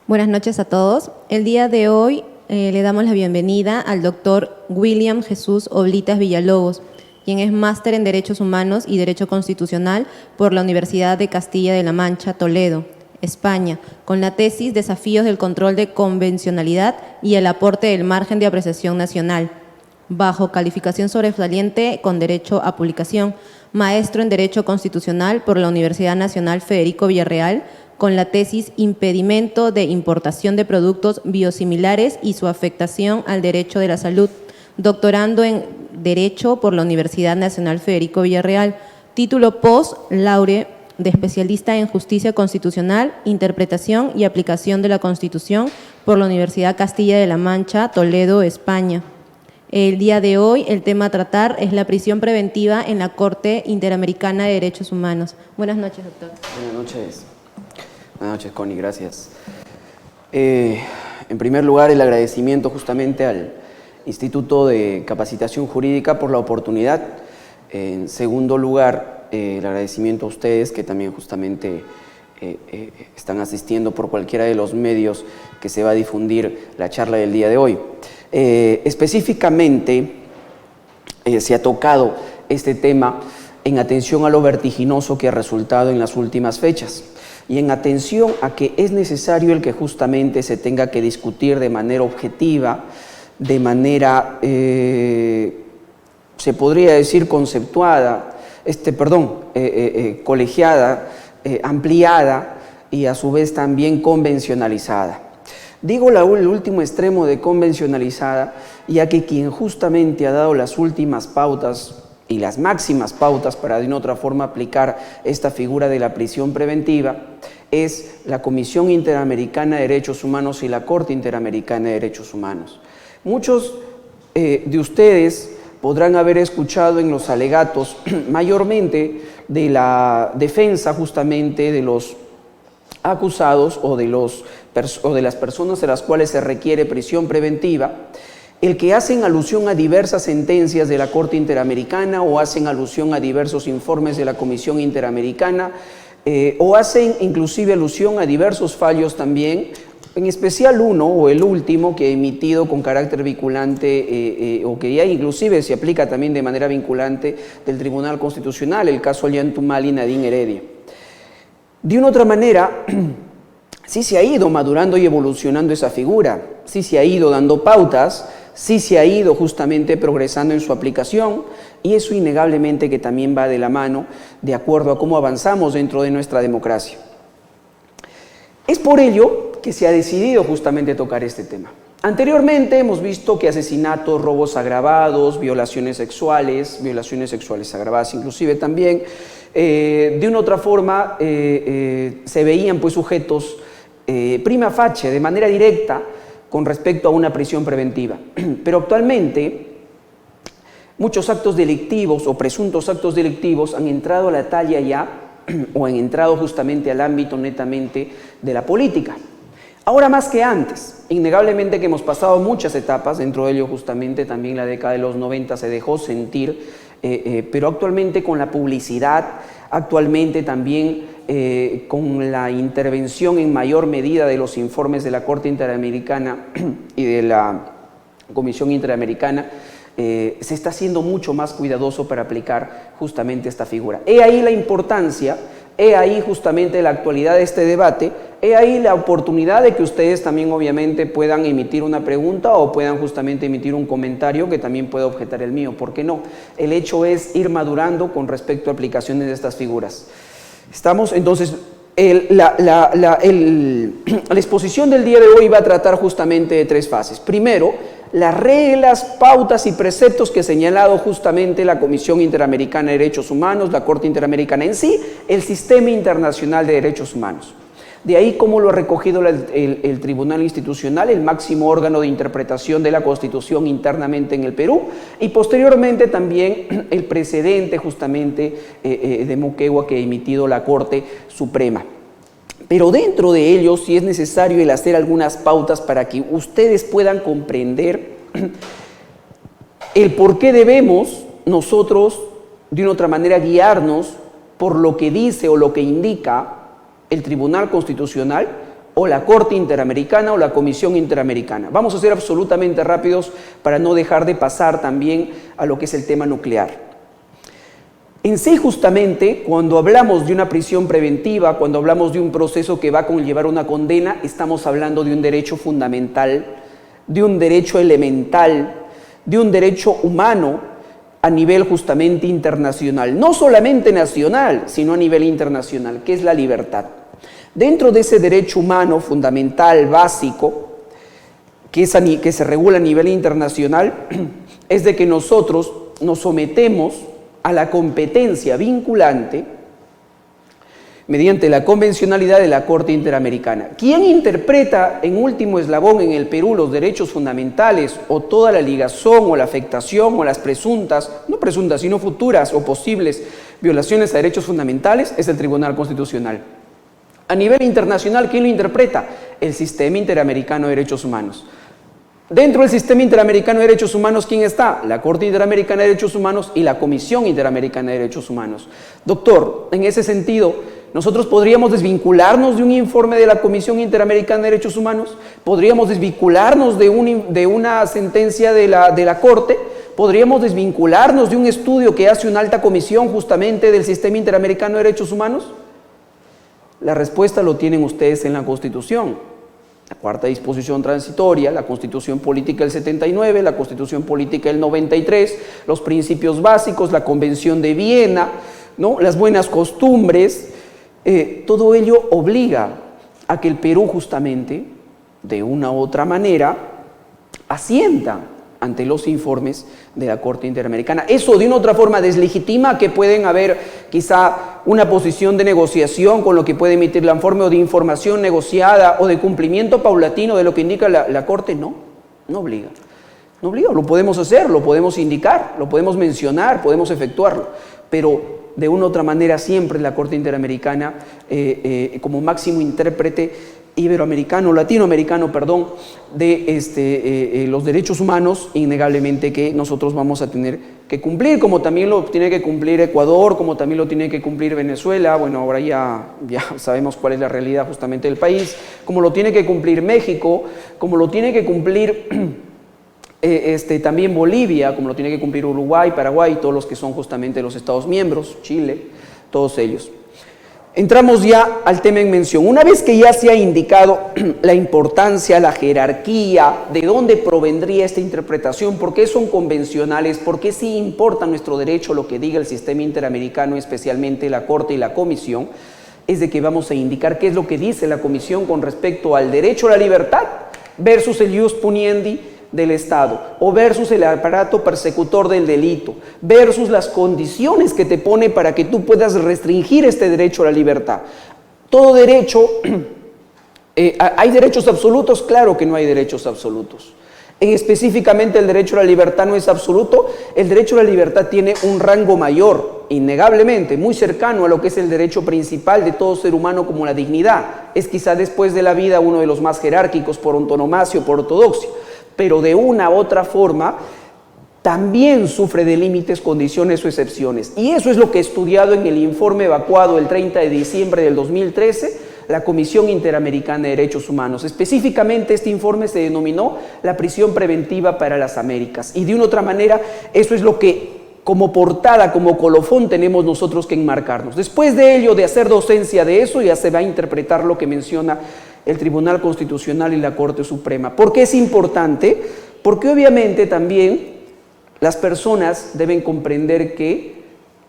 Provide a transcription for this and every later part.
Buenas noches a todos. El día de hoy le damos la bienvenida al doctor William Jesús Oblitas Villalobos, quien es máster en Derechos Humanos y Derecho Constitucional por la Universidad de Castilla de la Mancha, Toledo, España, con la tesis Desafíos del control de convencionalidad y el aporte del margen de apreciación nacional, bajo calificación sobresaliente con derecho a publicación, maestro en Derecho Constitucional por la Universidad Nacional Federico Villarreal, con la tesis Impedimento de importación de productos biosimilares y su afectación al derecho de la salud, doctorando en Derecho por la Universidad Nacional Federico Villarreal, título post-laurea de especialista en Justicia Constitucional, Interpretación y Aplicación de la Constitución por la Universidad Castilla de la Mancha, Toledo, España. El día de hoy el tema a tratar es la prisión preventiva en la Corte Interamericana de Derechos Humanos. Buenas noches, doctor. Buenas noches. Buenas noches, Connie, gracias. En primer lugar, el agradecimiento justamente al Instituto de Capacitación Jurídica por la oportunidad. En segundo lugar, el agradecimiento a ustedes que también justamente están asistiendo por cualquiera de los medios que se va a difundir la charla del día de hoy. Específicamente se ha tocado este tema en atención a lo vertiginoso que ha resultado en las últimas fechas y en atención a que es necesario el que justamente se tenga que discutir de manera objetiva, de manera, se podría decir conceptuada, colegiada, ampliada y a su vez también convencionalizada. Digo el último extremo de convencionalizada, ya que quien justamente ha dado las últimas pautas y las máximas pautas para de una otra forma aplicar esta figura de la prisión preventiva es la Comisión Interamericana de Derechos Humanos y la Corte Interamericana de Derechos Humanos. Muchos de ustedes podrán haber escuchado en los alegatos mayormente de la defensa justamente de los acusados o de las personas a las cuales se requiere prisión preventiva, el que hacen alusión a diversas sentencias de la Corte Interamericana o hacen alusión a diversos informes de la Comisión Interamericana o hacen inclusive alusión a diversos fallos también, en especial uno o el último que ha emitido con carácter vinculante o que ya inclusive se aplica también de manera vinculante del Tribunal Constitucional, el caso Ollantumal y Nadine Heredia. De una otra manera, sí se ha ido madurando y evolucionando esa figura, sí se ha ido dando pautas, sí se ha ido justamente progresando en su aplicación y eso innegablemente que también va de la mano de acuerdo a cómo avanzamos dentro de nuestra democracia. Es por ello que se ha decidido justamente tocar este tema. Anteriormente hemos visto que asesinatos, robos agravados, violaciones sexuales agravadas inclusive también, de una otra forma se veían pues sujetos prima facie, de manera directa, con respecto a una prisión preventiva. Pero actualmente muchos actos delictivos o presuntos actos delictivos han entrado a la talla ya o han entrado justamente al ámbito netamente de la política. Ahora más que antes, innegablemente que hemos pasado muchas etapas, dentro de ello justamente también la década de los 90 se dejó sentir, pero actualmente con la publicidad, actualmente también con la intervención en mayor medida de los informes de la Corte Interamericana y de la Comisión Interamericana, se está haciendo mucho más cuidadoso para aplicar justamente esta figura. He ahí la importancia, he ahí justamente la actualidad de este debate, he ahí la oportunidad de que ustedes también obviamente puedan emitir una pregunta o puedan justamente emitir un comentario que también pueda objetar el mío, ¿por qué no? El hecho es ir madurando con respecto a aplicaciones de estas figuras. Estamos entonces, la exposición del día de hoy va a tratar justamente de tres fases. Primero, las reglas, pautas y preceptos que ha señalado justamente la Comisión Interamericana de Derechos Humanos, la Corte Interamericana en sí, el Sistema Internacional de Derechos Humanos. De ahí cómo lo ha recogido el Tribunal Institucional, el máximo órgano de interpretación de la Constitución internamente en el Perú, y posteriormente también el precedente justamente de Moquegua que ha emitido la Corte Suprema. Pero dentro de ello sí es necesario el hacer algunas pautas para que ustedes puedan comprender el por qué debemos nosotros de una otra manera guiarnos por lo que dice o lo que indica el Tribunal Constitucional o la Corte Interamericana o la Comisión Interamericana. Vamos a ser absolutamente rápidos para no dejar de pasar también a lo que es el tema nuclear. En sí, justamente, cuando hablamos de una prisión preventiva, cuando hablamos de un proceso que va a conllevar una condena, estamos hablando de un derecho fundamental, de un derecho elemental, de un derecho humano a nivel justamente internacional. No solamente nacional, sino a nivel internacional, que es la libertad. Dentro de ese derecho humano fundamental, básico, que se regula a nivel internacional, es de que nosotros nos sometemos a la competencia vinculante mediante la convencionalidad de la Corte Interamericana. ¿Quién interpreta en último eslabón en el Perú los derechos fundamentales o toda la ligazón o la afectación o las presuntas, no presuntas, sino futuras o posibles violaciones a derechos fundamentales? Es el Tribunal Constitucional. A nivel internacional, ¿quién lo interpreta? El Sistema Interamericano de Derechos Humanos. Dentro del Sistema Interamericano de Derechos Humanos, ¿quién está? La Corte Interamericana de Derechos Humanos y la Comisión Interamericana de Derechos Humanos. Doctor, en ese sentido, ¿nosotros podríamos desvincularnos de un informe de la Comisión Interamericana de Derechos Humanos? ¿Podríamos desvincularnos de una sentencia de la Corte? ¿Podríamos desvincularnos de un estudio que hace una alta comisión justamente del Sistema Interamericano de Derechos Humanos? La respuesta lo tienen ustedes en la Constitución. La cuarta disposición transitoria, la Constitución Política del 79, la Constitución Política del 93, los principios básicos, la Convención de Viena, ¿no? Las buenas costumbres, todo ello obliga a que el Perú justamente, de una u otra manera, asienta ante los informes de la Corte Interamericana. Eso de una u otra forma deslegitima que pueden haber quizá una posición de negociación con lo que puede emitir la informe o de información negociada o de cumplimiento paulatino de lo que indica la Corte. No obliga. No obliga, lo podemos hacer, lo podemos indicar, lo podemos mencionar, podemos efectuarlo, pero de una u otra manera siempre la Corte Interamericana como máximo intérprete iberoamericano, latinoamericano, perdón, de los derechos humanos, innegablemente que nosotros vamos a tener que cumplir, como también lo tiene que cumplir Ecuador, como también lo tiene que cumplir Venezuela. Bueno, ahora ya sabemos cuál es la realidad justamente del país, como lo tiene que cumplir México, como lo tiene que cumplir también Bolivia, como lo tiene que cumplir Uruguay, Paraguay, todos los que son justamente los Estados miembros, Chile, todos ellos. Entramos ya al tema en mención. Una vez que ya se ha indicado la importancia, la jerarquía, de dónde provendría esta interpretación, por qué son convencionales, por qué sí importa nuestro derecho lo que diga el sistema interamericano, especialmente la Corte y la Comisión, es de que vamos a indicar qué es lo que dice la Comisión con respecto al derecho a la libertad versus el ius puniendi del Estado, o versus el aparato persecutor del delito, versus las condiciones que te pone para que tú puedas restringir este derecho a la libertad. Todo derecho, ¿hay derechos absolutos? Claro que no hay derechos absolutos. Específicamente el derecho a la libertad no es absoluto. El derecho a la libertad tiene un rango mayor, innegablemente, muy cercano a lo que es el derecho principal de todo ser humano como la dignidad. Es quizá después de la vida uno de los más jerárquicos por antonomasia o por ortodoxia, pero de una u otra forma también sufre de límites, condiciones o excepciones. Y eso es lo que he estudiado en el informe evacuado el 30 de diciembre del 2013, la Comisión Interamericana de Derechos Humanos. Específicamente este informe se denominó la prisión preventiva para las Américas. Y de una u otra manera, eso es lo que como portada, como colofón tenemos nosotros que enmarcarnos. Después de ello, de hacer docencia de eso, ya se va a interpretar lo que menciona el Tribunal Constitucional y la Corte Suprema. ¿Por qué es importante? Porque obviamente también las personas deben comprender que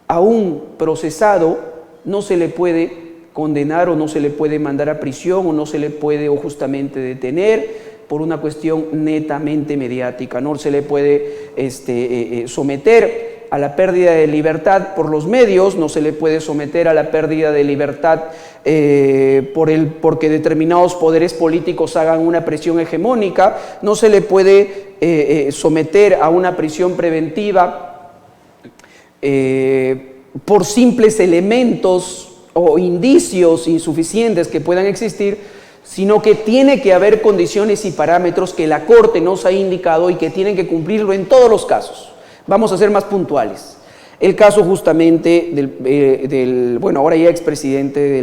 a un procesado no se le puede condenar o no se le puede mandar a prisión o no se le puede o justamente detener por una cuestión netamente mediática, no se le puede someter a la pérdida de libertad por los medios, no se le puede someter a la pérdida de libertad porque determinados poderes políticos hagan una presión hegemónica, no se le puede someter a una prisión preventiva por simples elementos o indicios insuficientes que puedan existir, sino que tiene que haber condiciones y parámetros que la Corte nos ha indicado y que tienen que cumplirlo en todos los casos. Vamos a ser más puntuales. El caso justamente del bueno, ahora ya expresidente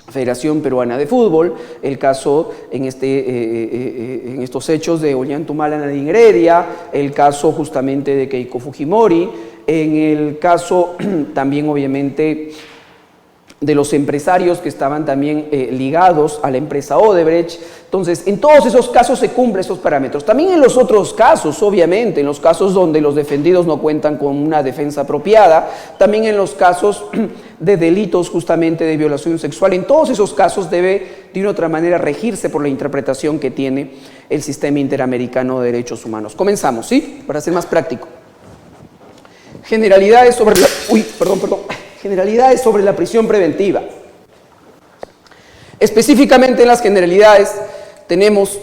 Federación Peruana de Fútbol, el caso en estos hechos de Ollantaytambo Nadine Heredia, el caso justamente de Keiko Fujimori, en el caso también obviamente de los empresarios que estaban también ligados a la empresa Odebrecht. Entonces, en todos esos casos se cumplen esos parámetros. También en los otros casos, obviamente, en los casos donde los defendidos no cuentan con una defensa apropiada, también en los casos de delitos justamente de violación sexual, en todos esos casos debe de una u otra manera regirse por la interpretación que tiene el sistema interamericano de derechos humanos. Comenzamos, ¿sí? Para ser más práctico. Generalidades sobre la... Generalidades sobre la prisión preventiva. Específicamente en las generalidades tenemos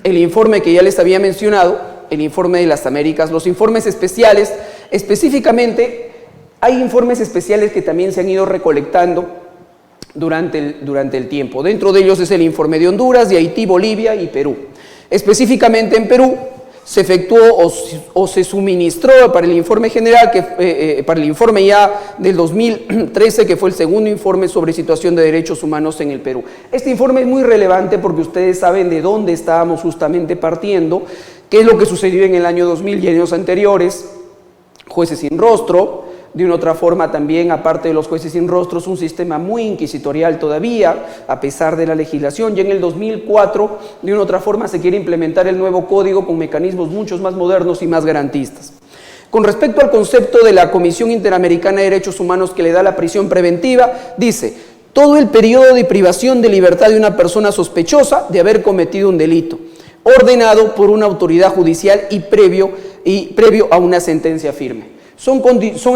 el informe que ya les había mencionado, el informe de las Américas, los informes especiales. Específicamente hay informes especiales que también se han ido recolectando durante el tiempo. Dentro de ellos es el informe de Honduras, de Haití, Bolivia y Perú. Específicamente en Perú se efectuó o se suministró para el informe general, para el informe ya del 2013, que fue el segundo informe sobre situación de derechos humanos en el Perú. Este informe es muy relevante porque ustedes saben de dónde estábamos justamente partiendo, qué es lo que sucedió en el año 2000 y años anteriores, jueces sin rostro. De una otra forma también, aparte de los jueces sin rostros, un sistema muy inquisitorial todavía, a pesar de la legislación. Ya en el 2004, de una otra forma, se quiere implementar el nuevo código con mecanismos muchos más modernos y más garantistas. Con respecto al concepto de la Comisión Interamericana de Derechos Humanos que le da la prisión preventiva, dice: todo el periodo de privación de libertad de una persona sospechosa de haber cometido un delito, ordenado por una autoridad judicial y previo a una sentencia firme. Son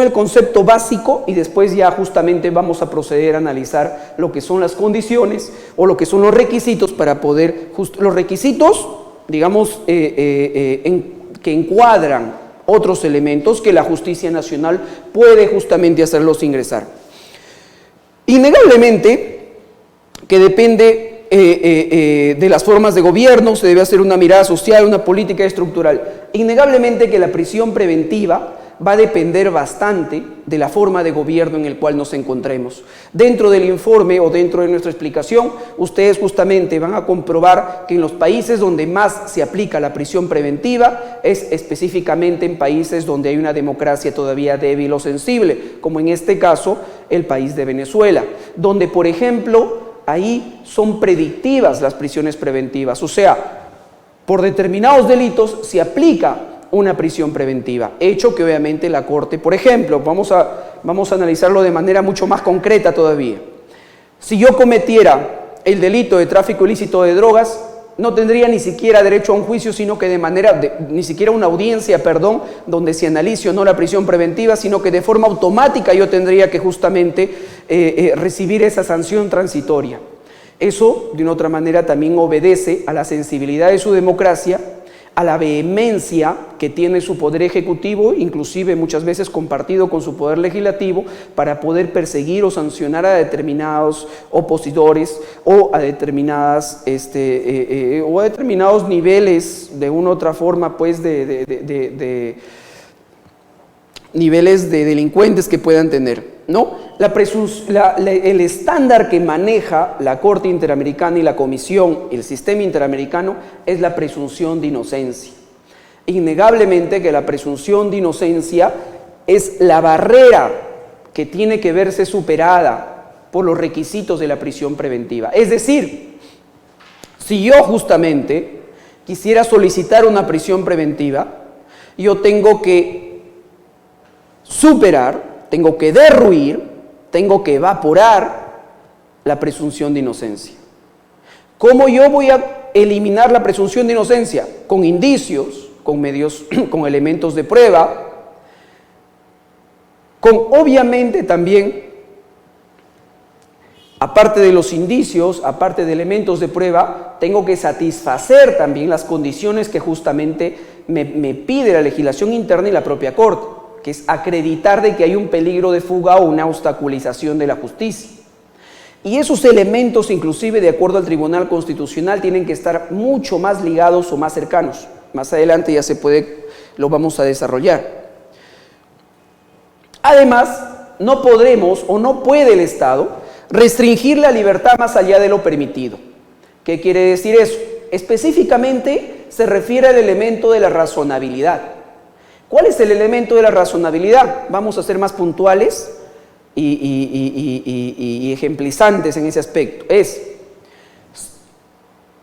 el concepto básico y después ya justamente vamos a proceder a analizar lo que son las condiciones o lo que son los requisitos para poder, los requisitos, digamos, que encuadran otros elementos que la justicia nacional puede justamente hacerlos ingresar. Innegablemente que depende de las formas de gobierno, se debe hacer una mirada social, una política estructural. Innegablemente que la prisión preventiva va a depender bastante de la forma de gobierno en el cual nos encontremos. Dentro del informe o dentro de nuestra explicación, ustedes justamente van a comprobar que en los países donde más se aplica la prisión preventiva es específicamente en países donde hay una democracia todavía débil o sensible, como en este caso el país de Venezuela, donde por ejemplo ahí son predictivas las prisiones preventivas, o sea, por determinados delitos se aplica una prisión preventiva, hecho que obviamente la Corte, por ejemplo, vamos a analizarlo de manera mucho más concreta todavía. Si yo cometiera el delito de tráfico ilícito de drogas, no tendría ni siquiera derecho a un juicio, sino que ni siquiera una audiencia, donde se analice o no la prisión preventiva, sino que de forma automática yo tendría que justamente recibir esa sanción transitoria. Eso, de una otra manera, también obedece a la sensibilidad de su democracia, a la vehemencia que tiene su poder ejecutivo, inclusive muchas veces compartido con su poder legislativo, para poder perseguir o sancionar a determinados opositores o a determinados niveles, de una u otra forma, pues, niveles de delincuentes que puedan tener, ¿no? El estándar que maneja la Corte Interamericana y la Comisión, el sistema interamericano, es la presunción de inocencia. Innegablemente que la presunción de inocencia es la barrera que tiene que verse superada por los requisitos de la prisión preventiva. Es decir, si yo justamente quisiera solicitar una prisión preventiva, yo tengo que superar, tengo que derruir, tengo que evaporar la presunción de inocencia. ¿Cómo yo voy a eliminar la presunción de inocencia? Con indicios, con medios, con elementos de prueba, con obviamente también, aparte de los indicios, aparte de elementos de prueba, tengo que satisfacer también las condiciones que justamente me pide la legislación interna y la propia Corte, que es acreditar de que hay un peligro de fuga o una obstaculización de la justicia. Y esos elementos, inclusive de acuerdo al Tribunal Constitucional, tienen que estar mucho más ligados o más cercanos. Más adelante ya lo vamos a desarrollar. Además, no podremos o no puede el Estado restringir la libertad más allá de lo permitido. ¿Qué quiere decir eso? Específicamente se refiere al elemento de la razonabilidad. ¿Cuál es el elemento de la razonabilidad? Vamos a ser más puntuales y ejemplizantes en ese aspecto.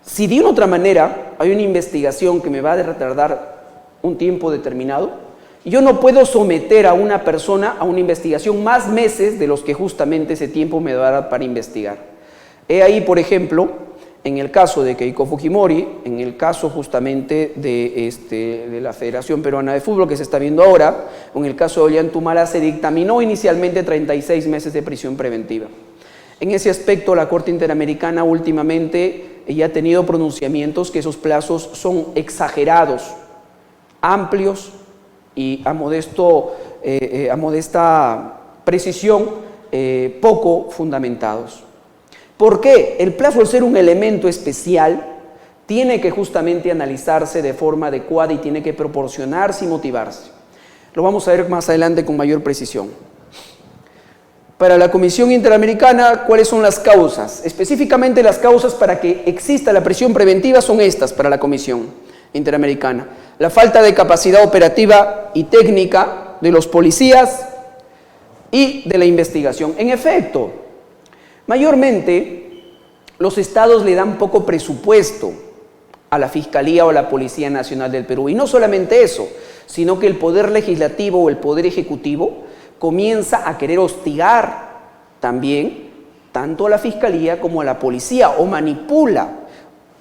Si de una otra manera hay una investigación que me va a retardar un tiempo determinado, yo no puedo someter a una persona a una investigación más meses de los que justamente ese tiempo me dará para investigar. He ahí, por ejemplo, en el caso de Keiko Fujimori, en el caso justamente de la Federación Peruana de Fútbol que se está viendo ahora, o en el caso de Ollantaytamala, se dictaminó inicialmente 36 meses de prisión preventiva. En ese aspecto, la Corte Interamericana últimamente ya ha tenido pronunciamientos que esos plazos son exagerados, amplios y a modesta precisión poco fundamentados. ¿Por qué? El plazo, al ser un elemento especial, tiene que justamente analizarse de forma adecuada y tiene que proporcionarse y motivarse. Lo vamos a ver más adelante con mayor precisión. Para la Comisión Interamericana, ¿cuáles son las causas? Específicamente las causas para que exista la prisión preventiva son estas para la Comisión Interamericana. La falta de capacidad operativa y técnica de los policías y de la investigación. En efecto, mayormente los estados le dan poco presupuesto a la Fiscalía o a la Policía Nacional del Perú. Y no solamente eso, sino que el Poder Legislativo o el Poder Ejecutivo comienza a querer hostigar también tanto a la Fiscalía como a la Policía, o manipula,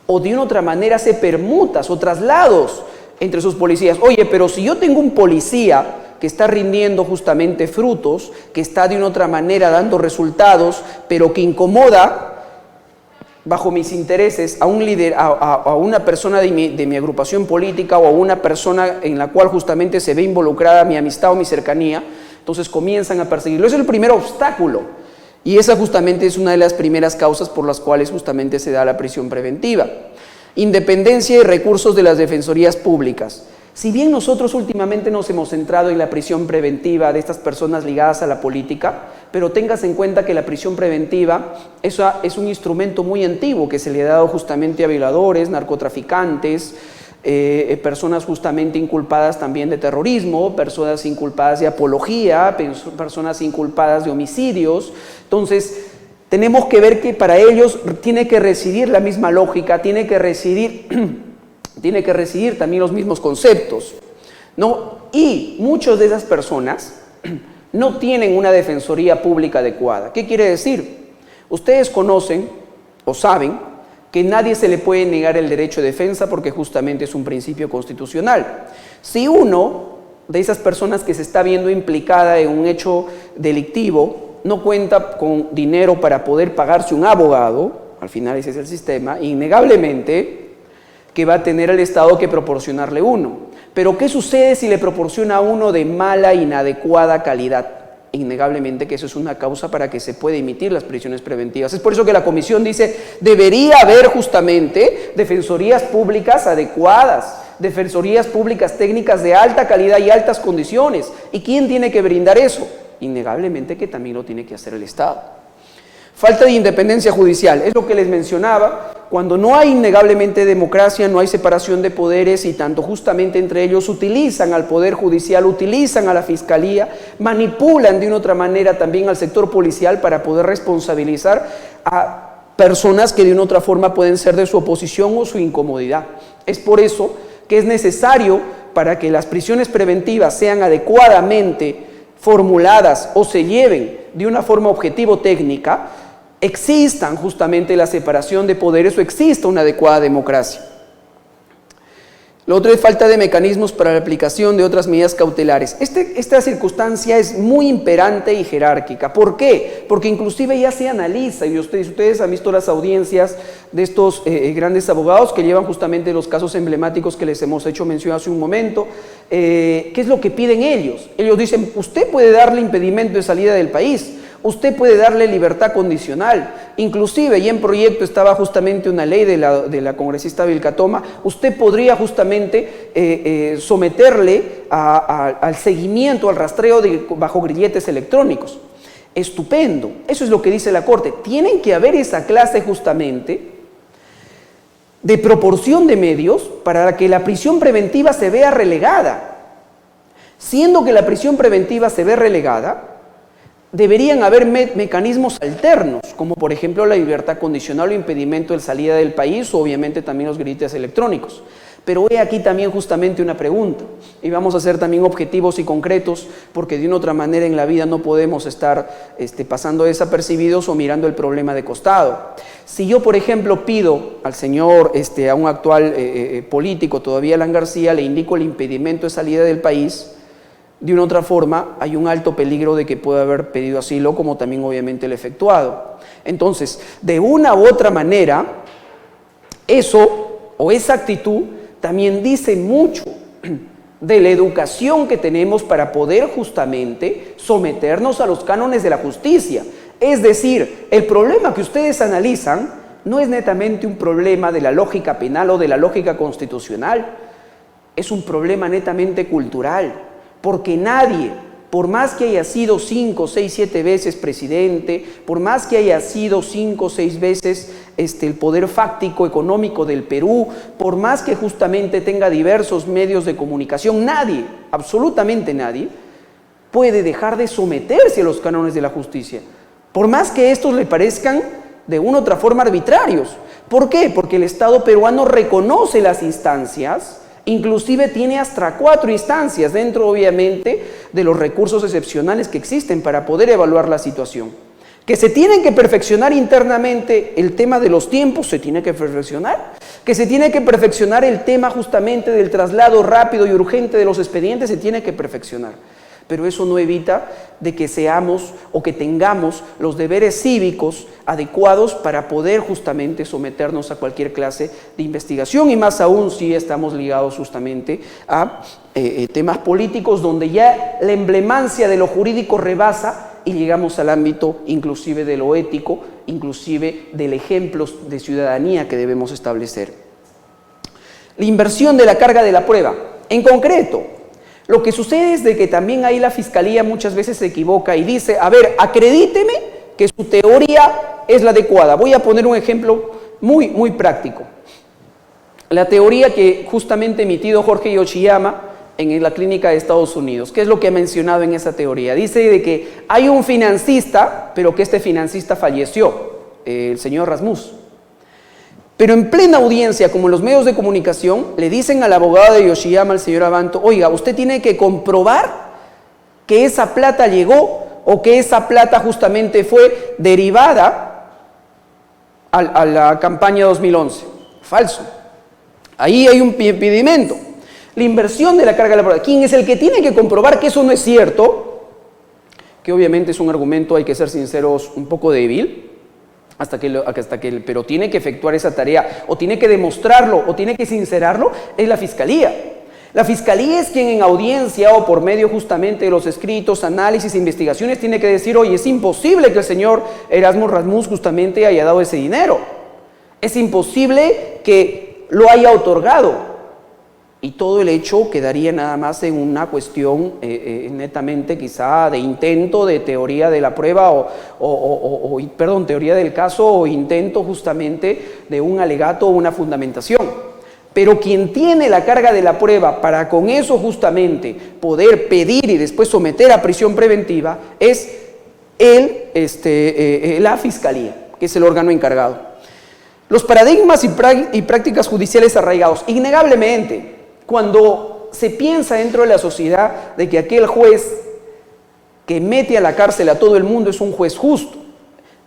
o de una otra manera hace permutas o traslados entre sus policías. Oye, pero si yo tengo un policía que está rindiendo justamente frutos, que está de una otra manera dando resultados, pero que incomoda bajo mis intereses a un líder, a una persona de mi agrupación política o a una persona en la cual justamente se ve involucrada mi amistad o mi cercanía, entonces comienzan a perseguirlo. Ese es el primer obstáculo y esa justamente es una de las primeras causas por las cuales justamente se da la prisión preventiva. Independencia y recursos de las defensorías públicas. Si bien nosotros últimamente nos hemos centrado en la prisión preventiva de estas personas ligadas a la política, pero tengas en cuenta que la prisión preventiva es un instrumento muy antiguo que se le ha dado justamente a violadores, narcotraficantes, personas justamente inculpadas también de terrorismo, personas inculpadas de apología, personas inculpadas de homicidios. Entonces, tenemos que ver que para ellos tiene que residir la misma lógica, tiene que residir también los mismos conceptos, ¿no? Y muchas de esas personas no tienen una defensoría pública adecuada. ¿Qué quiere decir? Ustedes conocen o saben que nadie se le puede negar el derecho de defensa porque justamente es un principio constitucional. Si uno de esas personas que se está viendo implicada en un hecho delictivo no cuenta con dinero para poder pagarse un abogado, al final ese es el sistema, innegablemente que va a tener el Estado que proporcionarle uno. Pero ¿qué sucede si le proporciona a uno de mala, inadecuada calidad? Innegablemente que eso es una causa para que se pueda emitir las prisiones preventivas. Es por eso que la Comisión dice, debería haber justamente defensorías públicas adecuadas, defensorías públicas técnicas de alta calidad y altas condiciones. ¿Y quién tiene que brindar eso? Innegablemente que también lo tiene que hacer el Estado. Falta de independencia judicial, es lo que les mencionaba, cuando no hay innegablemente democracia, no hay separación de poderes y tanto justamente entre ellos utilizan al Poder Judicial, utilizan a la Fiscalía, manipulan de una otra manera también al sector policial para poder responsabilizar a personas que de una otra forma pueden ser de su oposición o su incomodidad. Es por eso que es necesario, para que las prisiones preventivas sean adecuadamente formuladas o se lleven de una forma objetivo-técnica, existan justamente la separación de poderes o exista una adecuada democracia. Lo otro es falta de mecanismos para la aplicación de otras medidas cautelares. Esta circunstancia es muy imperante y jerárquica. ¿Por qué? Porque inclusive ya se analiza, y ustedes han visto las audiencias de estos grandes abogados que llevan justamente los casos emblemáticos que les hemos hecho mención hace un momento. ¿Qué es lo que piden ellos? Ellos dicen, usted puede darle impedimento de salida del país, usted puede darle libertad condicional, inclusive y en proyecto estaba justamente una ley de la congresista Vilcatoma, usted podría justamente someterle al seguimiento, al rastreo bajo grilletes electrónicos. Estupendo, eso es lo que dice la Corte. Tienen que haber esa clase justamente de proporción de medios para que la prisión preventiva se vea relegada. Siendo que la prisión preventiva se ve relegada, deberían haber mecanismos alternos, como por ejemplo la libertad condicional o impedimento de salida del país, o obviamente también los grilletes electrónicos. Pero he aquí también justamente una pregunta, y vamos a ser también objetivos y concretos, porque de una u otra manera en la vida no podemos estar pasando desapercibidos o mirando el problema de costado. Si yo, por ejemplo, pido al señor, a un actual político, todavía Alan García, le indico el impedimento de salida del país, de una u otra forma hay un alto peligro de que pueda haber pedido asilo, como también obviamente el efectuado. Entonces, de una u otra manera, eso o esa actitud también dice mucho de la educación que tenemos para poder justamente someternos a los cánones de la justicia. Es decir, el problema que ustedes analizan no es netamente un problema de la lógica penal o de la lógica constitucional, es un problema netamente cultural, porque nadie, por más que haya sido 5, 6, 7 veces presidente, por más que haya sido 5, 6 veces el poder fáctico económico del Perú, por más que justamente tenga diversos medios de comunicación, nadie, absolutamente nadie, puede dejar de someterse a los cánones de la justicia, por más que estos le parezcan de una u otra forma arbitrarios. ¿Por qué? Porque el Estado peruano reconoce las instancias. Inclusive tiene hasta 4 instancias dentro, obviamente, de los recursos excepcionales que existen para poder evaluar la situación. Que se tienen que perfeccionar internamente el tema de los tiempos, se tiene que perfeccionar. Que se tiene que perfeccionar el tema justamente del traslado rápido y urgente de los expedientes, se tiene que perfeccionar. Pero eso no evita de que seamos o que tengamos los deberes cívicos adecuados para poder justamente someternos a cualquier clase de investigación, y más aún si estamos ligados justamente a temas políticos donde ya la emblemancia de lo jurídico rebasa y llegamos al ámbito inclusive de lo ético, inclusive del ejemplo de ciudadanía que debemos establecer. La inversión de la carga de la prueba. En concreto, lo que sucede es de que también ahí la Fiscalía muchas veces se equivoca y dice, a ver, acredíteme que su teoría es la adecuada. Voy a poner un ejemplo muy práctico. La teoría que justamente ha emitido Jorge Yoshiyama en la clínica de Estados Unidos. ¿Qué es lo que ha mencionado en esa teoría? Dice de que hay un financista, pero que este financista falleció, el señor Rasmus. Pero en plena audiencia, como en los medios de comunicación, le dicen al abogado de Yoshiyama, al señor Abanto, oiga, usted tiene que comprobar que esa plata llegó o que esa plata justamente fue derivada a la campaña 2011. Falso. Ahí hay un impedimento. La inversión de la carga de la prueba. ¿Quién es el que tiene que comprobar que eso no es cierto? Que obviamente es un argumento, hay que ser sinceros, un poco débil. Pero tiene que efectuar esa tarea, o tiene que demostrarlo, o tiene que sincerarlo, es la Fiscalía. La Fiscalía es quien en audiencia o por medio justamente de los escritos, análisis, investigaciones, tiene que decir, oye, es imposible que el señor Erasmo Rasmus justamente haya dado ese dinero. Es imposible que lo haya otorgado. Y todo el hecho quedaría nada más en una cuestión netamente quizá de intento, de teoría de la prueba teoría del caso o intento justamente de un alegato o una fundamentación. Pero quien tiene la carga de la prueba para con eso justamente poder pedir y después someter a prisión preventiva es la Fiscalía, que es el órgano encargado. Los paradigmas y prácticas judiciales arraigados, innegablemente. Cuando se piensa dentro de la sociedad de que aquel juez que mete a la cárcel a todo el mundo es un juez justo,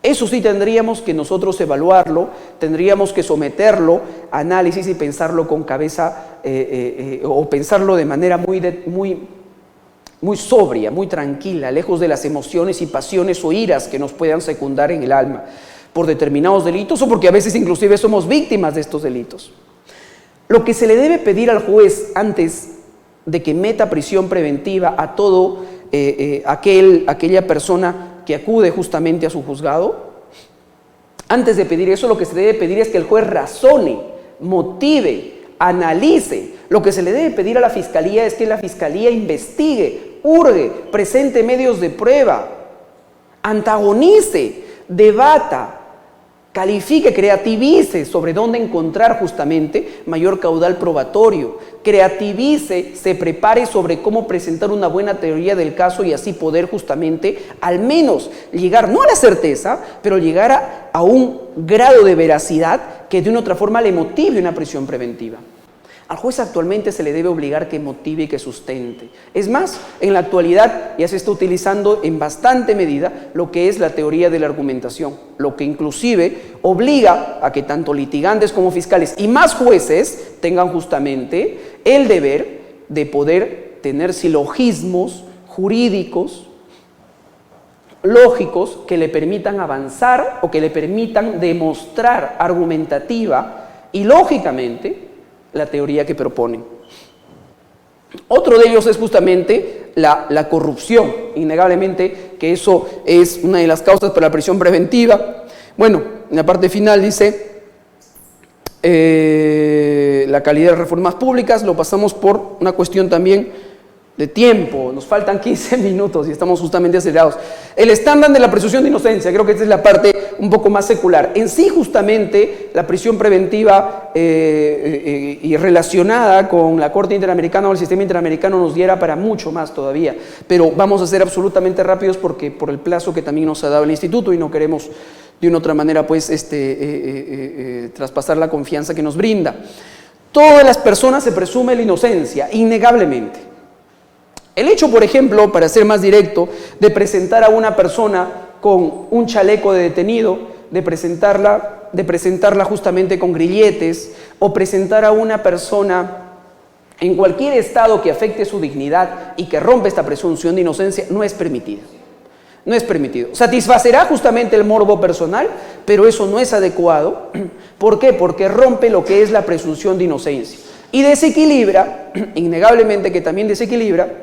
eso sí tendríamos que nosotros evaluarlo, tendríamos que someterlo a análisis y pensarlo con cabeza o pensarlo de manera muy sobria, muy tranquila, lejos de las emociones y pasiones o iras que nos puedan secundar en el alma por determinados delitos o porque a veces inclusive somos víctimas de estos delitos. Lo que se le debe pedir al juez antes de que meta prisión preventiva a todo aquella persona que acude justamente a su juzgado, antes de pedir eso, lo que se debe pedir es que el juez razone, motive, analice. Lo que se le debe pedir a la Fiscalía es que la Fiscalía investigue, hurgue, presente medios de prueba, antagonice, debata, califique, creativice sobre dónde encontrar justamente mayor caudal probatorio, creativice, se prepare sobre cómo presentar una buena teoría del caso y así poder justamente al menos llegar, no a la certeza, pero llegar a un grado de veracidad que de una otra forma le motive una prisión preventiva. Al juez actualmente se le debe obligar que motive y que sustente. Es más, en la actualidad ya se está utilizando en bastante medida lo que es la teoría de la argumentación, lo que inclusive obliga a que tanto litigantes como fiscales y más jueces tengan justamente el deber de poder tener silogismos jurídicos, lógicos, que le permitan avanzar o que le permitan demostrar argumentativa y lógicamente la teoría que proponen. Otro de ellos es justamente la corrupción, innegablemente que eso es una de las causas para la prisión preventiva. Bueno, en la parte final dice la calidad de reformas públicas, lo pasamos por una cuestión también de tiempo, nos faltan 15 minutos y estamos justamente acelerados. El estándar de la presunción de inocencia, creo que esta es la parte un poco más secular. En sí, justamente, la prisión preventiva y relacionada con la Corte Interamericana o el sistema interamericano nos diera para mucho más todavía, pero vamos a ser absolutamente rápidos porque por el plazo que también nos ha dado el instituto y no queremos de una otra manera pues traspasar la confianza que nos brinda. Todas las personas se presume la inocencia, innegablemente. El hecho, por ejemplo, para ser más directo, de presentar a una persona con un chaleco de detenido, de presentarla justamente con grilletes, o presentar a una persona en cualquier estado que afecte su dignidad y que rompe esta presunción de inocencia, no es permitido. No es permitido. Satisfacerá justamente el morbo personal, pero eso no es adecuado. ¿Por qué? Porque rompe lo que es la presunción de inocencia. Y desequilibra, innegablemente que también desequilibra,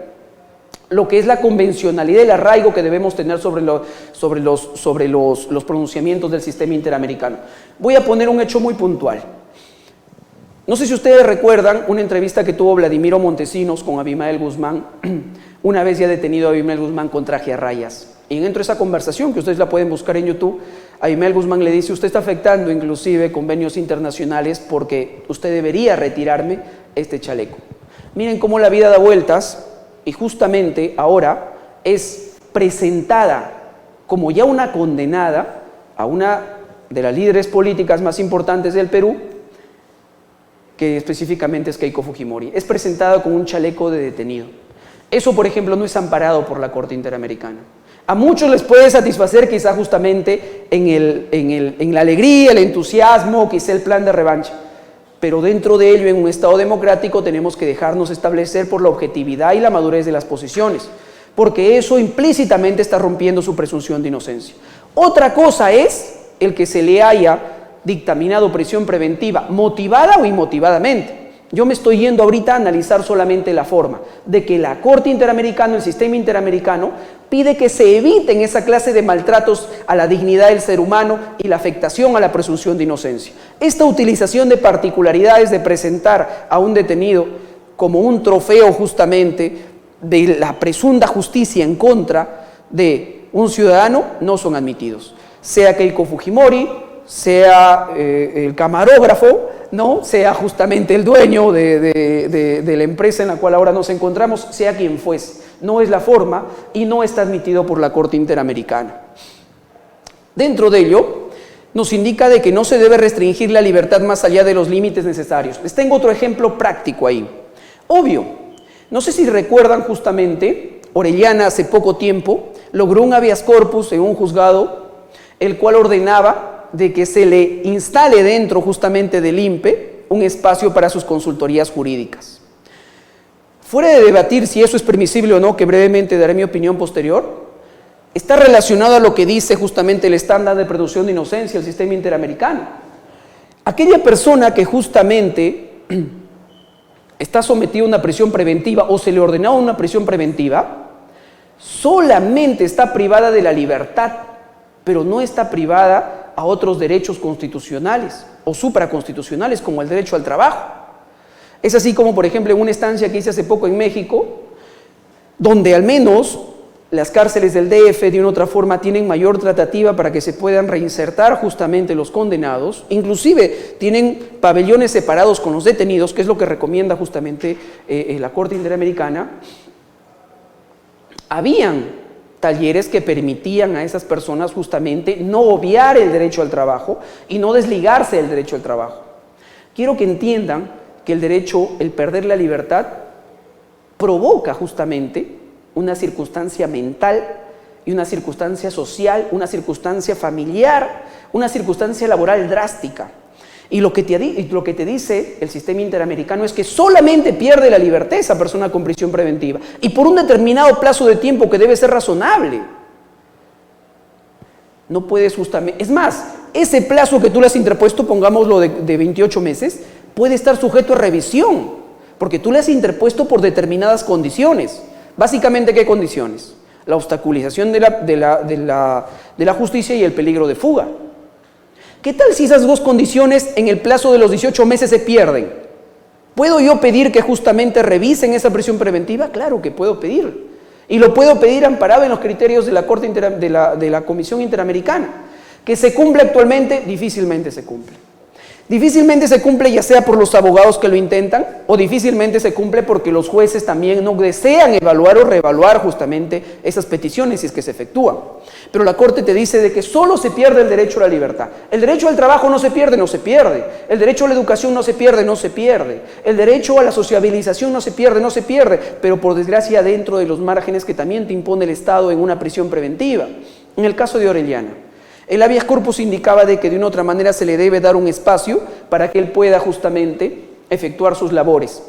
lo que es la convencionalidad y el arraigo que debemos tener sobre los pronunciamientos del sistema interamericano. Voy a poner un hecho muy puntual. No sé si ustedes recuerdan una entrevista que tuvo Vladimiro Montesinos con Abimael Guzmán, una vez ya detenido a Abimael Guzmán con traje a rayas. Y dentro de esa conversación, que ustedes la pueden buscar en YouTube, Abimael Guzmán le dice: usted está afectando inclusive convenios internacionales porque usted debería retirarme este chaleco. Miren cómo la vida da vueltas. Y justamente ahora es presentada como ya una condenada a una de las líderes políticas más importantes del Perú, que específicamente es Keiko Fujimori. Es presentada con un chaleco de detenido. Eso, por ejemplo, no es amparado por la Corte Interamericana. A muchos les puede satisfacer quizá justamente en la alegría, el entusiasmo, quizá el plan de revancha. Pero dentro de ello, en un Estado democrático, tenemos que dejarnos establecer por la objetividad y la madurez de las posiciones, porque eso implícitamente está rompiendo su presunción de inocencia. Otra cosa es el que se le haya dictaminado prisión preventiva, motivada o inmotivadamente. Yo me estoy yendo ahorita a analizar solamente la forma de que la Corte Interamericana, el sistema interamericano, pide que se eviten esa clase de maltratos a la dignidad del ser humano y la afectación a la presunción de inocencia. Esta utilización de particularidades de presentar a un detenido como un trofeo justamente de la presunta justicia en contra de un ciudadano no son admitidos. Sea Keiko Fujimori, sea el camarógrafo, ¿no? Sea justamente el dueño de la empresa en la cual ahora nos encontramos, sea quien fuese. No es la forma y no está admitido por la Corte Interamericana. Dentro de ello, nos indica de que no se debe restringir la libertad más allá de los límites necesarios. Les tengo otro ejemplo práctico ahí. Obvio, no sé si recuerdan justamente, Orellana hace poco tiempo logró un habeas corpus en un juzgado, el cual ordenaba de que se le instale dentro justamente del INPE un espacio para sus consultorías jurídicas. Fuera de debatir si eso es permisible o no, que brevemente daré mi opinión posterior, está relacionado a lo que dice justamente el estándar de presunción de inocencia del sistema interamericano. Aquella persona que justamente está sometida a una prisión preventiva o se le ordenó una prisión preventiva, solamente está privada de la libertad, pero no está privada a otros derechos constitucionales o supraconstitucionales como el derecho al trabajo. Es así como, por ejemplo, en una estancia que hice hace poco en México, donde al menos Las cárceles del DF de una u otra forma tienen mayor tratativa para que se puedan reinsertar justamente los condenados, inclusive tienen pabellones separados con los detenidos, que es lo que recomienda justamente la Corte Interamericana. Habían talleres que permitían a esas personas justamente no obviar el derecho al trabajo y no desligarse del derecho al trabajo. Quiero que entiendan que el derecho, el perder la libertad, provoca justamente una circunstancia mental y una circunstancia social, una circunstancia familiar, una circunstancia laboral drástica. Y lo que te dice el sistema interamericano es que solamente pierde la libertad esa persona con prisión preventiva y por un determinado plazo de tiempo que debe ser razonable. No puedes justamente... Es más, ese plazo que tú le has interpuesto, pongámoslo de 28 meses, puede estar sujeto a revisión, porque tú le has interpuesto por determinadas condiciones. Básicamente, ¿qué condiciones? La obstaculización de la justicia y el peligro de fuga. ¿Qué tal si esas dos condiciones en el plazo de los 18 meses se pierden? ¿Puedo yo pedir que justamente revisen esa prisión preventiva? Claro que puedo pedir. Y lo puedo pedir amparado en los criterios de la Corte de la Comisión Interamericana. ¿Que se cumple actualmente? Difícilmente se cumple. Difícilmente se cumple ya sea por los abogados que lo intentan o difícilmente se cumple porque los jueces también no desean evaluar o reevaluar justamente esas peticiones si es que se efectúan. Pero la Corte te dice de que solo se pierde el derecho a la libertad. El derecho al trabajo no se pierde, no se pierde. El derecho a la educación no se pierde, no se pierde. El derecho a la sociabilización no se pierde, no se pierde. Pero por desgracia dentro de los márgenes que también te impone el Estado en una prisión preventiva. En el caso de Orellana, el habeas corpus indicaba de que de una otra manera se le debe dar un espacio para que él pueda justamente efectuar sus labores.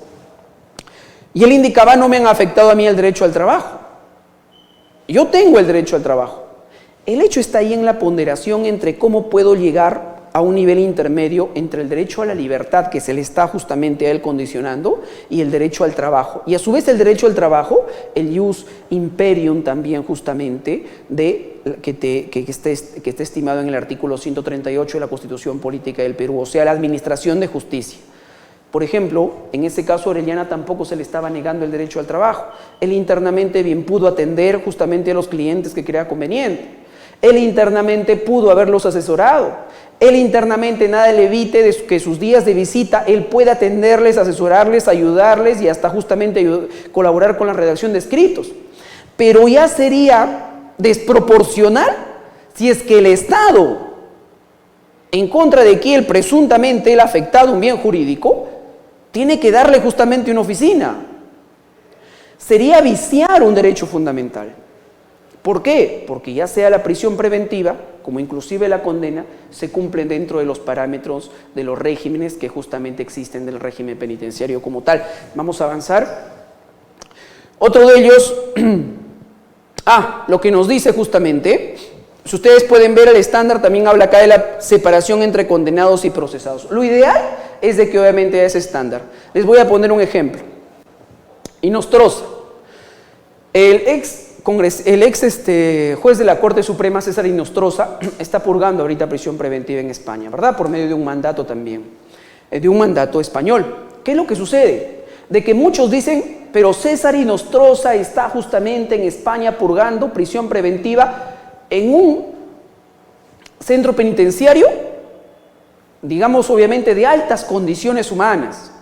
Y él indicaba, no me han afectado a mí el derecho al trabajo. Yo tengo el derecho al trabajo. El hecho está ahí en la ponderación entre cómo puedo llegar a un nivel intermedio entre el derecho a la libertad que se le está justamente a él condicionando y el derecho al trabajo. Y a su vez el derecho al trabajo, el ius imperium también justamente, que esté estimado en el artículo 138 de la Constitución Política del Perú, o sea, la administración de justicia. Por ejemplo, en ese caso a Orellana tampoco se le estaba negando el derecho al trabajo. Él internamente bien pudo atender justamente a los clientes que crea conveniente. Él internamente pudo haberlos asesorado. Él internamente nada le evite de que sus días de visita él pueda atenderles, asesorarles, ayudarles y hasta justamente colaborar con la redacción de escritos. Pero ya sería desproporcional si es que el Estado, en contra de quien presuntamente él ha afectado un bien jurídico, tiene que darle justamente una oficina. Sería viciar un derecho fundamental. ¿Por qué? Porque ya sea la prisión preventiva, como inclusive la condena, se cumplen dentro de los parámetros de los regímenes que justamente existen del régimen penitenciario como tal. Vamos a avanzar. Otro de ellos, lo que nos dice justamente, si ustedes pueden ver el estándar, también habla acá de la separación entre condenados y procesados. Lo ideal es de que obviamente haya ese estándar. Les voy a poner un ejemplo. Inostroza, el ex juez de la Corte Suprema, César Inostroza, está purgando ahorita prisión preventiva en España, ¿verdad? Por medio de un mandato también, de un mandato español. ¿Qué es lo que sucede? De que muchos dicen, pero César Inostroza está justamente en España purgando prisión preventiva en un centro penitenciario, digamos obviamente de altas condiciones humanas,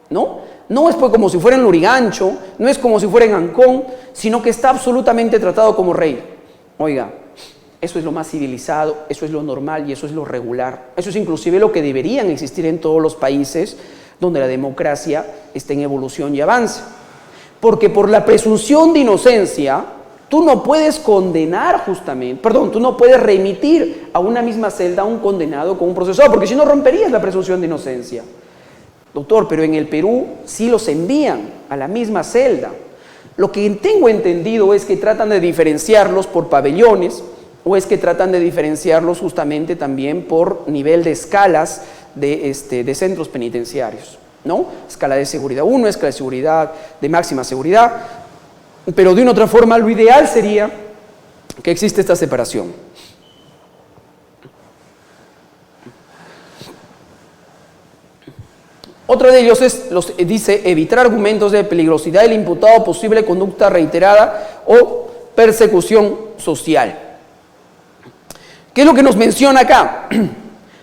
¿no? No es pues como si fuera en Lurigancho, no es como si fuera en Ancón, sino que está absolutamente tratado como rey. Oiga, eso es lo más civilizado, eso es lo normal y eso es lo regular. Eso es inclusive lo que deberían existir en todos los países donde la democracia está en evolución y avanza. Porque por la presunción de inocencia, tú no puedes condenar tú no puedes remitir a una misma celda a un condenado con un procesado, porque si no romperías la presunción de inocencia. Doctor, pero en el Perú sí los envían a la misma celda. Lo que tengo entendido es que tratan de diferenciarlos por pabellones o es que tratan de diferenciarlos justamente también por nivel de escalas de centros penitenciarios, ¿no? Escala de seguridad 1, escala de seguridad de máxima seguridad, pero de una otra forma lo ideal sería que existe esta separación. Otro de ellos dice evitar argumentos de peligrosidad del imputado, posible conducta reiterada o persecución social. ¿Qué es lo que nos menciona acá?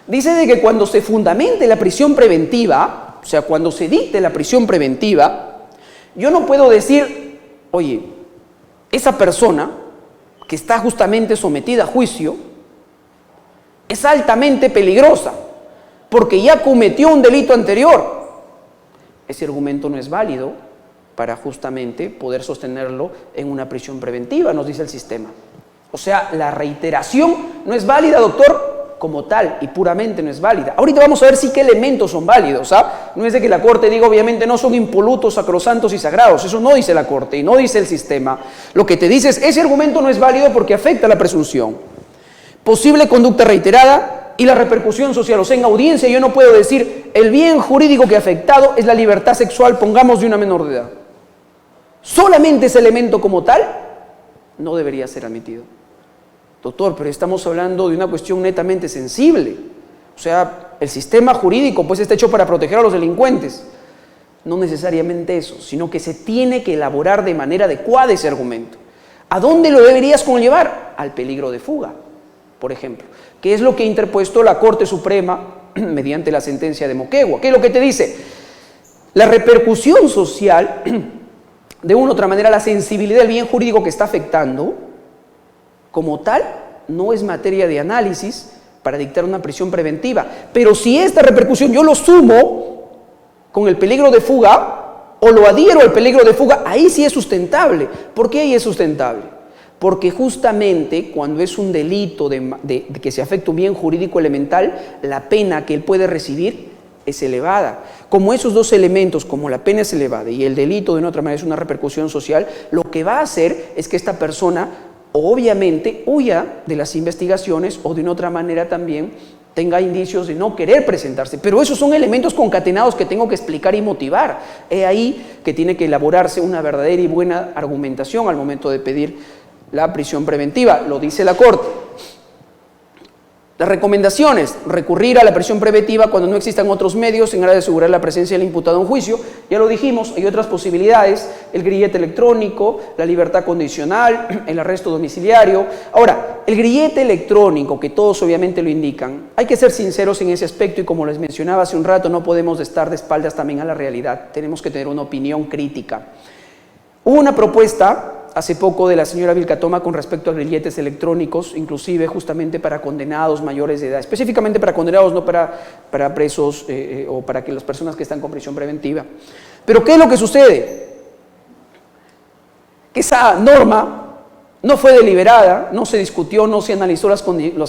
Dice de que cuando se fundamente la prisión preventiva, o sea, cuando se dicte la prisión preventiva, yo no puedo decir, oye, esa persona que está justamente sometida a juicio es altamente peligrosa porque ya cometió un delito anterior. Ese argumento no es válido para justamente poder sostenerlo en una prisión preventiva, nos dice el sistema. O sea, la reiteración no es válida, doctor, como tal, y puramente no es válida. Ahorita vamos a ver qué elementos son válidos, ¿ah? No es de que la Corte diga, obviamente, no son impolutos, sacrosantos y sagrados. Eso no dice la Corte y no dice el sistema. Lo que te dice es, ese argumento no es válido porque afecta a la presunción. Posible conducta reiterada y la repercusión social. O sea, en audiencia yo no puedo decir, el bien jurídico que ha afectado es la libertad sexual, pongamos, de una menor de edad. Solamente ese elemento como tal no debería ser admitido. Doctor, pero estamos hablando de una cuestión netamente sensible. O sea, el sistema jurídico pues está hecho para proteger a los delincuentes. No necesariamente eso, sino que se tiene que elaborar de manera adecuada ese argumento. ¿A dónde lo deberías conllevar? Al peligro de fuga, por ejemplo. ¿Qué es lo que ha interpuesto la Corte Suprema mediante la sentencia de Moquegua? ¿Qué es lo que te dice? La repercusión social, de una u otra manera, la sensibilidad del bien jurídico que está afectando, como tal, no es materia de análisis para dictar una prisión preventiva. Pero si esta repercusión yo lo sumo con el peligro de fuga o lo adhiero al peligro de fuga, ahí sí es sustentable. ¿Por qué ahí es sustentable? Porque justamente cuando es un delito de que se afecta un bien jurídico elemental, la pena que él puede recibir es elevada. Como esos dos elementos, como la pena es elevada y el delito de una otra manera es una repercusión social, lo que va a hacer es que esta persona obviamente huya de las investigaciones o de una otra manera también tenga indicios de no querer presentarse. Pero esos son elementos concatenados que tengo que explicar y motivar. Es ahí que tiene que elaborarse una verdadera y buena argumentación al momento de pedir la prisión preventiva, lo dice la Corte. Las recomendaciones: recurrir a la prisión preventiva cuando no existan otros medios en aras de asegurar la presencia del imputado en juicio. Ya lo dijimos, hay otras posibilidades: el grillete electrónico, la libertad condicional, el arresto domiciliario. Ahora, el grillete electrónico, que todos obviamente lo indican, hay que ser sinceros en ese aspecto y como les mencionaba hace un rato, no podemos estar de espaldas también a la realidad, tenemos que tener una opinión crítica. Hubo una propuesta hace poco de la señora Vilcatoma con respecto a grilletes electrónicos, inclusive justamente para condenados mayores de edad, específicamente para condenados, no para presos o para que las personas que están con prisión preventiva. Pero ¿qué es lo que sucede? Que esa norma no fue deliberada, no se discutió, no se analizó las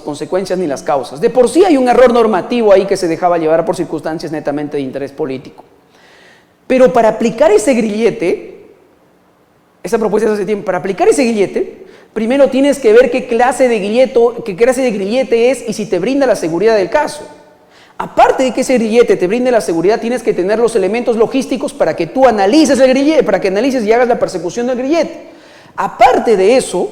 consecuencias ni las causas. De por sí hay un error normativo ahí que se dejaba llevar por circunstancias netamente de interés político. Pero para aplicar ese grillete, esa propuesta es hace tiempo, para aplicar ese grillete, primero tienes que ver qué clase de grillete es y si te brinda la seguridad del caso. Aparte de que ese grillete te brinde la seguridad, tienes que tener los elementos logísticos para que tú analices el grillete, para que analices y hagas la persecución del grillete. Aparte de eso,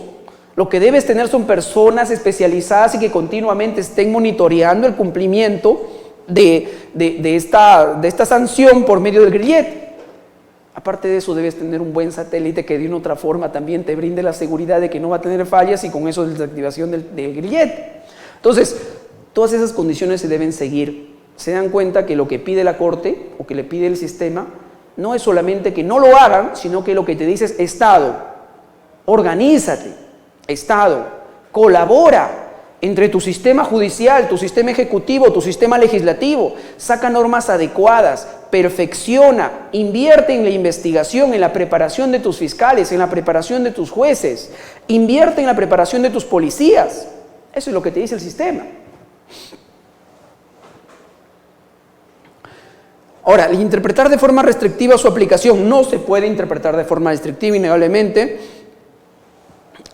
lo que debes tener son personas especializadas y que continuamente estén monitoreando el cumplimiento de esta sanción por medio del grillete. Aparte de eso, debes tener un buen satélite que de una otra forma también te brinde la seguridad de que no va a tener fallas y con eso la desactivación del grillete. Entonces, todas esas condiciones se deben seguir. Se dan cuenta que lo que pide la Corte o que le pide el sistema no es solamente que no lo hagan, sino que lo que te dice es: Estado, organízate, Estado, colabora entre tu sistema judicial, tu sistema ejecutivo, tu sistema legislativo, saca normas adecuadas, perfecciona, invierte en la investigación, en la preparación de tus fiscales, en la preparación de tus jueces, invierte en la preparación de tus policías. Eso es lo que te dice el sistema. Ahora, el interpretar de forma restrictiva su aplicación no se puede interpretar de forma restrictiva, innegablemente.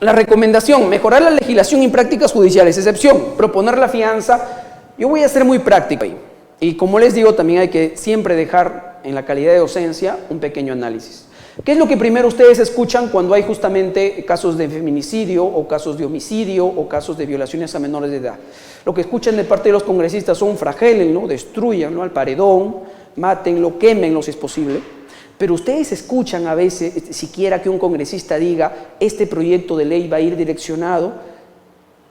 La recomendación: mejorar la legislación y prácticas judiciales. Excepción: proponer la fianza. Yo voy a ser muy práctico ahí. Y como les digo, también hay que siempre dejar en la calidad de docencia un pequeño análisis. ¿Qué es lo que primero ustedes escuchan cuando hay justamente casos de feminicidio o casos de homicidio o casos de violaciones a menores de edad? Lo que escuchan de parte de los congresistas son: flagélenlo, destruyanlo al paredón, mátenlo, quémenlo si es posible. Pero ustedes escuchan a veces, siquiera que un congresista diga, este proyecto de ley va a ir direccionado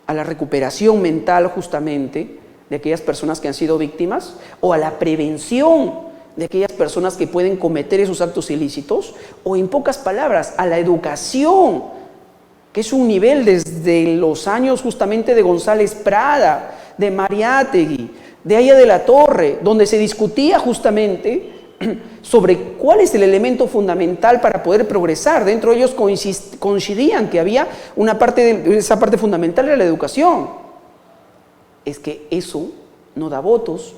a la recuperación mental justamente de aquellas personas que han sido víctimas, o a la prevención de aquellas personas que pueden cometer esos actos ilícitos, o en pocas palabras, a la educación, que es un nivel desde los años justamente de González Prada, de Mariátegui, de Aya de la Torre, donde se discutía justamente sobre cuál es el elemento fundamental para poder progresar. Dentro de ellos coincidían que había una parte esa parte fundamental era la educación. Es que eso no da votos,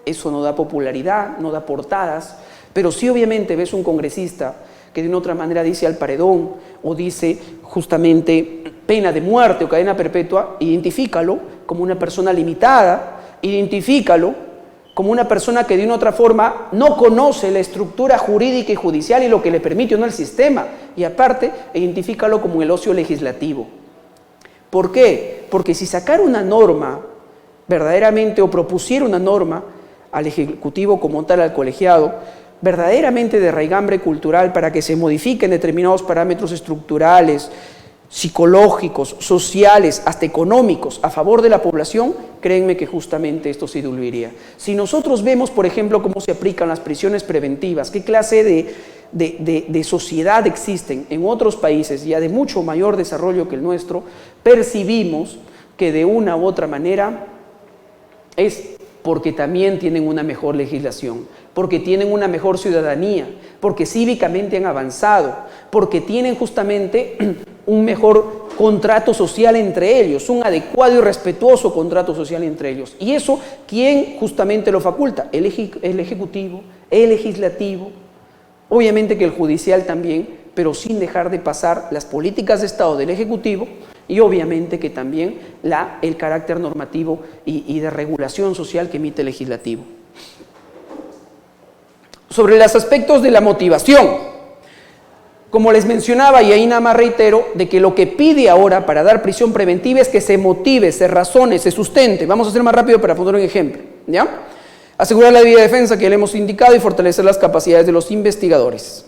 eso no da popularidad, no da portadas, pero sí obviamente ves un congresista que de una otra manera dice al paredón o dice justamente pena de muerte o cadena perpetua, identifícalo como una persona limitada, identifícalo como una persona que de una otra forma no conoce la estructura jurídica y judicial y lo que le permite o no el sistema, y aparte identifícalo como el ocio legislativo. ¿Por qué? Porque si sacar una norma verdaderamente o propusiera una norma al Ejecutivo como tal, al colegiado, verdaderamente de raigambre cultural para que se modifiquen determinados parámetros estructurales, psicológicos, sociales, hasta económicos, a favor de la población, créanme que justamente esto se diluiría. Si nosotros vemos, por ejemplo, cómo se aplican las prisiones preventivas, qué clase de sociedad existen en otros países ya de mucho mayor desarrollo que el nuestro, percibimos que de una u otra manera es porque también tienen una mejor legislación, porque tienen una mejor ciudadanía, porque cívicamente han avanzado, porque tienen justamente un mejor contrato social entre ellos, un adecuado y respetuoso contrato social entre ellos. Y eso, ¿quién justamente lo faculta? El Ejecutivo, el Legislativo, obviamente que el Judicial también, pero sin dejar de pasar las políticas de Estado del Ejecutivo y obviamente que también el carácter normativo y de regulación social que emite el Legislativo. Sobre los aspectos de la motivación, como les mencionaba, y ahí nada más reitero, de que lo que pide ahora para dar prisión preventiva es que se motive, se razone, se sustente. Vamos a hacer más rápido para poner un ejemplo, ¿ya? Asegurar la debida defensa que ya le hemos indicado y fortalecer las capacidades de los investigadores.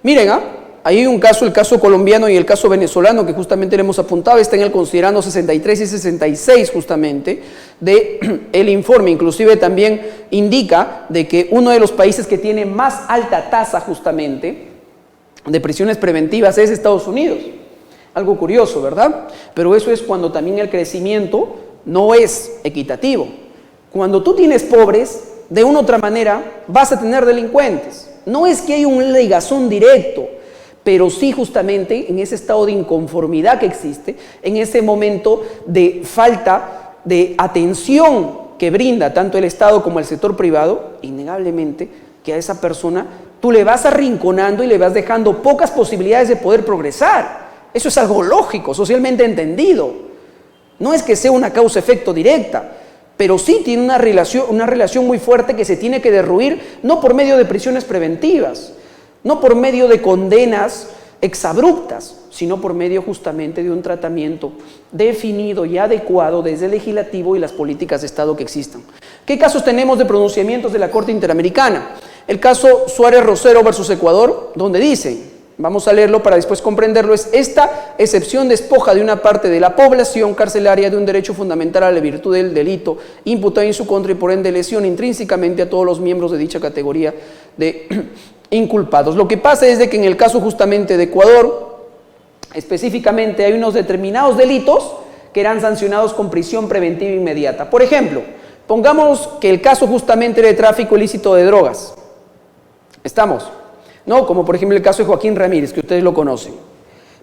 Miren, ahí hay un caso, el caso colombiano y el caso venezolano, que justamente le hemos apuntado, está en el considerando 63 y 66 justamente del informe. Inclusive también indica de que uno de los países que tiene más alta tasa justamente de prisiones preventivas es Estados Unidos. Algo curioso, ¿verdad? Pero eso es cuando también el crecimiento no es equitativo. Cuando tú tienes pobres, de una u otra manera vas a tener delincuentes. No es que hay un ligazón directo, pero sí justamente en ese estado de inconformidad que existe, en ese momento de falta de atención que brinda tanto el Estado como el sector privado, innegablemente que a esa persona tú le vas arrinconando y le vas dejando pocas posibilidades de poder progresar. Eso es algo lógico, socialmente entendido. No es que sea una causa-efecto directa, pero sí tiene una relación muy fuerte que se tiene que derruir, no por medio de prisiones preventivas, no por medio de condenas exabruptas, sino por medio justamente de un tratamiento definido y adecuado desde el legislativo y las políticas de Estado que existan. ¿Qué casos tenemos de pronunciamientos de la Corte Interamericana? El caso Suárez-Rosero versus Ecuador, donde dice, vamos a leerlo para después comprenderlo, es: esta excepción despoja de una parte de la población carcelaria de un derecho fundamental a la virtud del delito imputado en su contra y por ende lesión intrínsecamente a todos los miembros de dicha categoría de inculpados. Lo que pasa es de que en el caso justamente de Ecuador, específicamente hay unos determinados delitos que eran sancionados con prisión preventiva inmediata. Por ejemplo, pongamos que el caso justamente de tráfico ilícito de drogas. ¿Estamos? ¿No? Como por ejemplo el caso de Joaquín Ramírez, que ustedes lo conocen.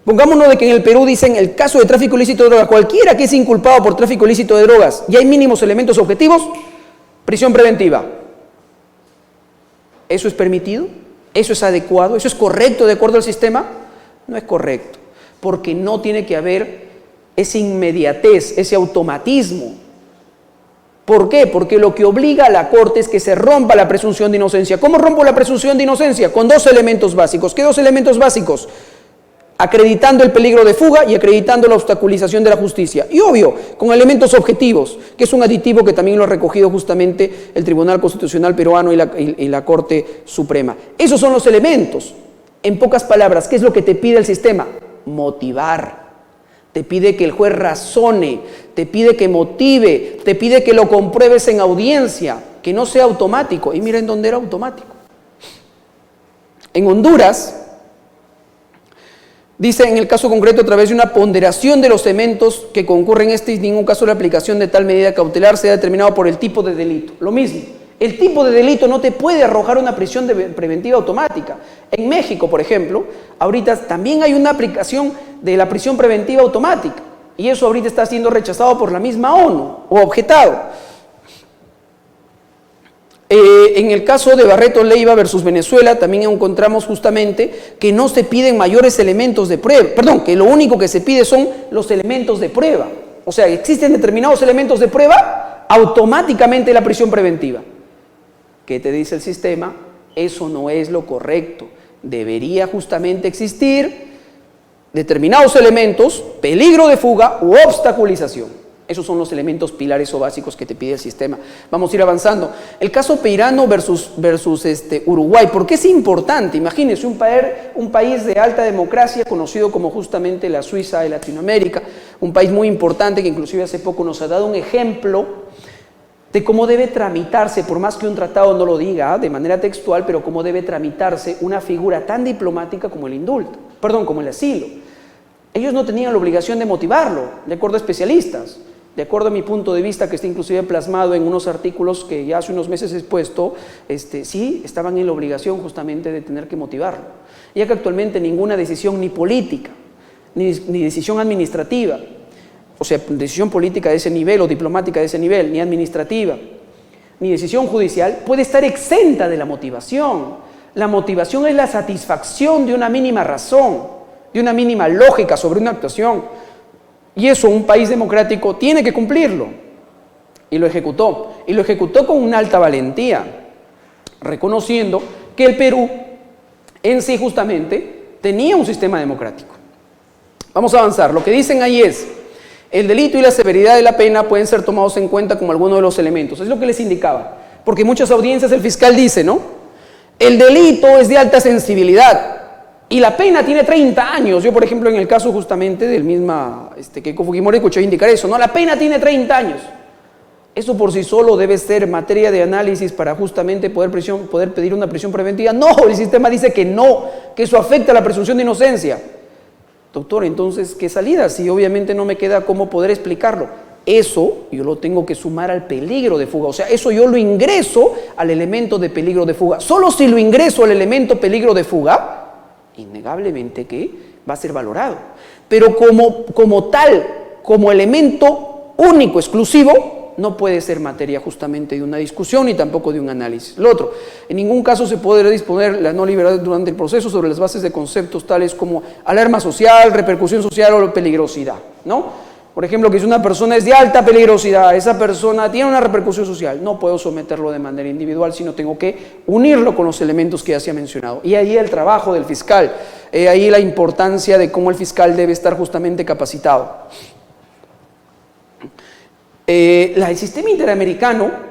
Pongámonos de que en el Perú dicen el caso de tráfico ilícito de drogas, cualquiera que es inculpado por tráfico ilícito de drogas y hay mínimos elementos objetivos, prisión preventiva. ¿Eso es permitido? ¿Eso es adecuado? ¿Eso es correcto de acuerdo al sistema? No es correcto, porque no tiene que haber esa inmediatez, ese automatismo. ¿Por qué? Porque lo que obliga a la Corte es que se rompa la presunción de inocencia. ¿Cómo rompo la presunción de inocencia? Con dos elementos básicos. ¿Qué dos elementos básicos? acreditando el peligro de fuga y acreditando la obstaculización de la justicia. Y obvio, con elementos objetivos, que es un aditivo que también lo ha recogido justamente el Tribunal Constitucional Peruano y la Corte Suprema. Esos son los elementos. En pocas palabras, ¿qué es lo que te pide el sistema? Motivar. Te pide que el juez razone, te pide que motive, te pide que lo compruebes en audiencia, que no sea automático. Y miren dónde era automático. En Honduras, dice en el caso concreto, a través de una ponderación de los elementos que concurren en en ningún caso la aplicación de tal medida cautelar sea determinado por el tipo de delito. Lo mismo, el tipo de delito no te puede arrojar una prisión preventiva automática. En México, por ejemplo, ahorita también hay una aplicación de la prisión preventiva automática y eso ahorita está siendo rechazado por la misma ONU o objetado. En el caso de Barreto Leiva versus Venezuela también encontramos justamente que no se piden mayores elementos de prueba, perdón, que lo único que se pide son los elementos de prueba. O sea, existen determinados elementos de prueba, automáticamente la prisión preventiva. ¿Qué te dice el sistema? Eso no es lo correcto. Debería justamente existir determinados elementos, peligro de fuga u obstaculización. Esos son los elementos pilares o básicos que te pide el sistema. Vamos a ir avanzando. El caso Peirano versus Uruguay. ¿Por qué es importante? Imagínense un país de alta democracia, conocido como justamente la Suiza de Latinoamérica, un país muy importante que inclusive hace poco nos ha dado un ejemplo de cómo debe tramitarse, por más que un tratado no lo diga de manera textual, pero cómo debe tramitarse una figura tan diplomática como el indulto, como el asilo. Ellos no tenían la obligación de motivarlo, de acuerdo a especialistas. De acuerdo a mi punto de vista, que está inclusive plasmado en unos artículos que ya hace unos meses he expuesto, sí estaban en la obligación justamente de tener que motivarlo. Ya que actualmente ninguna decisión ni política, ni decisión administrativa, o sea, decisión política de ese nivel o diplomática de ese nivel, ni administrativa, ni decisión judicial, puede estar exenta de la motivación. La motivación es la satisfacción de una mínima razón, de una mínima lógica sobre una actuación. Y eso un país democrático tiene que cumplirlo. Y lo ejecutó. Y lo ejecutó con una alta valentía, reconociendo que el Perú en sí justamente tenía un sistema democrático. Vamos a avanzar. Lo que dicen ahí es: el delito y la severidad de la pena pueden ser tomados en cuenta como alguno de los elementos. Es lo que les indicaba. Porque en muchas audiencias el fiscal dice, ¿no? El delito es de alta sensibilidad y la pena tiene 30 años. Yo, por ejemplo, en el caso justamente del misma Keiko Fujimori, escuché indicar eso, ¿no? La pena tiene 30 años. Eso por sí solo debe ser materia de análisis para justamente poder pedir una prisión preventiva. No, el sistema dice que no, que eso afecta a la presunción de inocencia. Doctor, entonces, ¿qué salida? Si obviamente no me queda cómo poder explicarlo. Eso yo lo tengo que sumar al peligro de fuga. O sea, eso yo lo ingreso al elemento de peligro de fuga. Solo si lo ingreso al elemento peligro de fuga, innegablemente que va a ser valorado. Pero como tal, como elemento único, exclusivo, no puede ser materia justamente de una discusión ni tampoco de un análisis. Lo otro, en ningún caso se podrá disponer la no libertad durante el proceso sobre las bases de conceptos tales como alarma social, repercusión social o peligrosidad, ¿no? Por ejemplo, que si una persona es de alta peligrosidad, esa persona tiene una repercusión social, no puedo someterlo de manera individual, sino tengo que unirlo con los elementos que ya se ha mencionado. Y ahí el trabajo del fiscal, ahí la importancia de cómo el fiscal debe estar justamente capacitado. El sistema interamericano,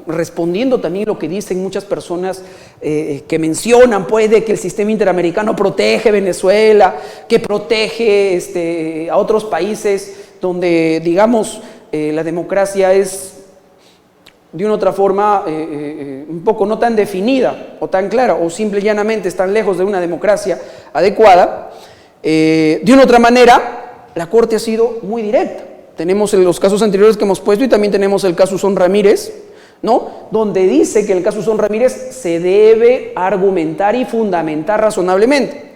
respondiendo también lo que dicen muchas personas que mencionan, pues, de que el sistema interamericano protege Venezuela, que protege a otros países donde, digamos, la democracia es de una otra forma un poco no tan definida o tan clara, o simple y llanamente están lejos de una democracia adecuada. De una otra manera, la Corte ha sido muy directa. Tenemos los casos anteriores que hemos puesto y también tenemos el caso Son Ramírez, ¿no? Donde dice que el caso Son Ramírez se debe argumentar y fundamentar razonablemente.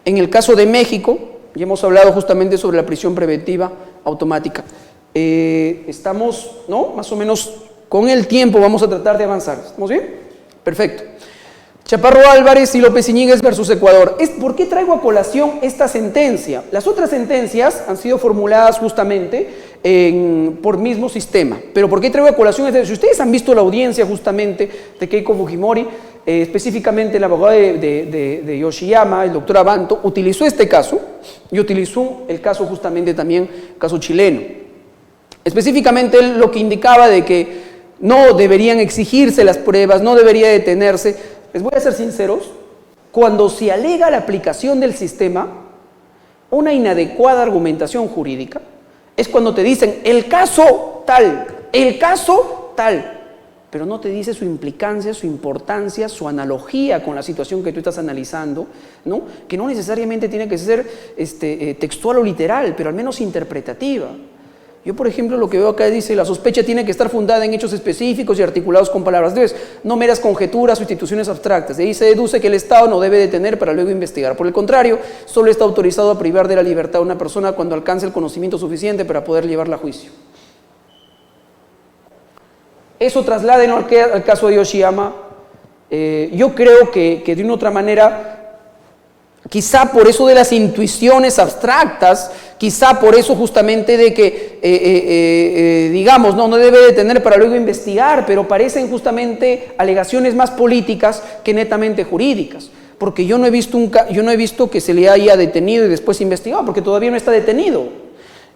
En el caso de México, ya hemos hablado justamente sobre la prisión preventiva automática. Estamos, ¿no? Más o menos con el tiempo vamos a tratar de avanzar. ¿Estamos bien? Perfecto. Chaparro Álvarez y López Iñiguez versus Ecuador. ¿Por qué traigo a colación esta sentencia? Las otras sentencias han sido formuladas justamente por mismo sistema. Pero ¿por qué traigo a colación esta? Si ustedes han visto la audiencia justamente de Keiko Fujimori, específicamente el abogado de Yoshiyama, el doctor Abanto, utilizó este caso y utilizó el caso justamente también, caso chileno. Específicamente él lo que indicaba de que no deberían exigirse las pruebas, no debería detenerse. Les voy a ser sinceros, cuando se alega la aplicación del sistema, una inadecuada argumentación jurídica, es cuando te dicen el caso tal, pero no te dice su implicancia, su importancia, su analogía con la situación que tú estás analizando, ¿no? Que no necesariamente tiene que ser textual o literal, pero al menos interpretativa. Yo, por ejemplo, lo que veo acá dice, la sospecha tiene que estar fundada en hechos específicos y articulados con palabras. Entonces, no meras conjeturas o instituciones abstractas. De ahí se deduce que el Estado no debe detener para luego investigar. Por el contrario, solo está autorizado a privar de la libertad a una persona cuando alcance el conocimiento suficiente para poder llevarla a juicio. Eso trasládenlo al caso de Yoshiyama. Yo creo que de una u otra manera, quizá por eso de las intuiciones abstractas, quizá por eso justamente de que, digamos, no debe detener para luego investigar, pero parecen justamente alegaciones más políticas que netamente jurídicas, porque yo no he visto que se le haya detenido y después investigado, porque todavía no está detenido.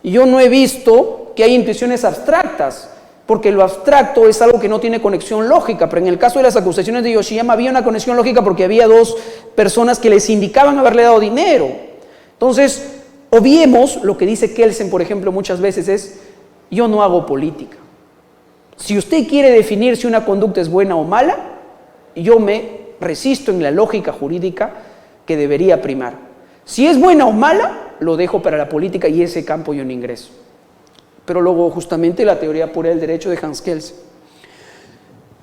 Yo no he visto que hay intuiciones abstractas, porque lo abstracto es algo que no tiene conexión lógica, pero en el caso de las acusaciones de Yoshiyama había una conexión lógica porque había dos personas que les indicaban haberle dado dinero. Entonces, obviemos lo que dice Kelsen, por ejemplo, muchas veces es, yo no hago política. Si usted quiere definir si una conducta es buena o mala, yo me resisto en la lógica jurídica que debería primar. Si es buena o mala, lo dejo para la política y ese campo yo no ingreso. Pero luego justamente la teoría pura del derecho de Hans Kelsen.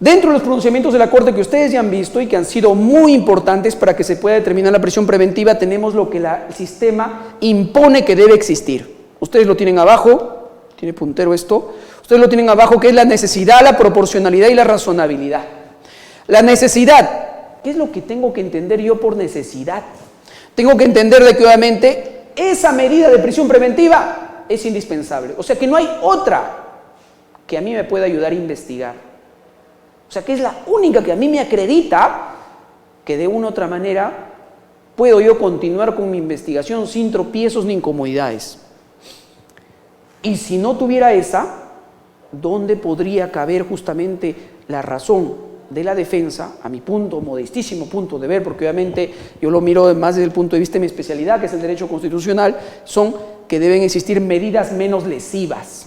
Dentro de los pronunciamientos de la Corte que ustedes ya han visto y que han sido muy importantes para que se pueda determinar la prisión preventiva, tenemos lo que el sistema impone que debe existir. Ustedes lo tienen abajo, tiene puntero esto, ustedes lo tienen abajo, que es la necesidad, la proporcionalidad y la razonabilidad. La necesidad, ¿qué es lo que tengo que entender yo por necesidad? Tengo que entender de que obviamente esa medida de prisión preventiva es indispensable, o sea que no hay otra que a mí me pueda ayudar a investigar, o sea que es la única que a mí me acredita que de una u otra manera puedo yo continuar con mi investigación sin tropiezos ni incomodidades. Y si no tuviera esa, ¿dónde podría caber justamente la razón de la defensa, a mi punto, modestísimo punto de ver, porque obviamente yo lo miro más desde el punto de vista de mi especialidad, que es el derecho constitucional, son que deben existir medidas menos lesivas.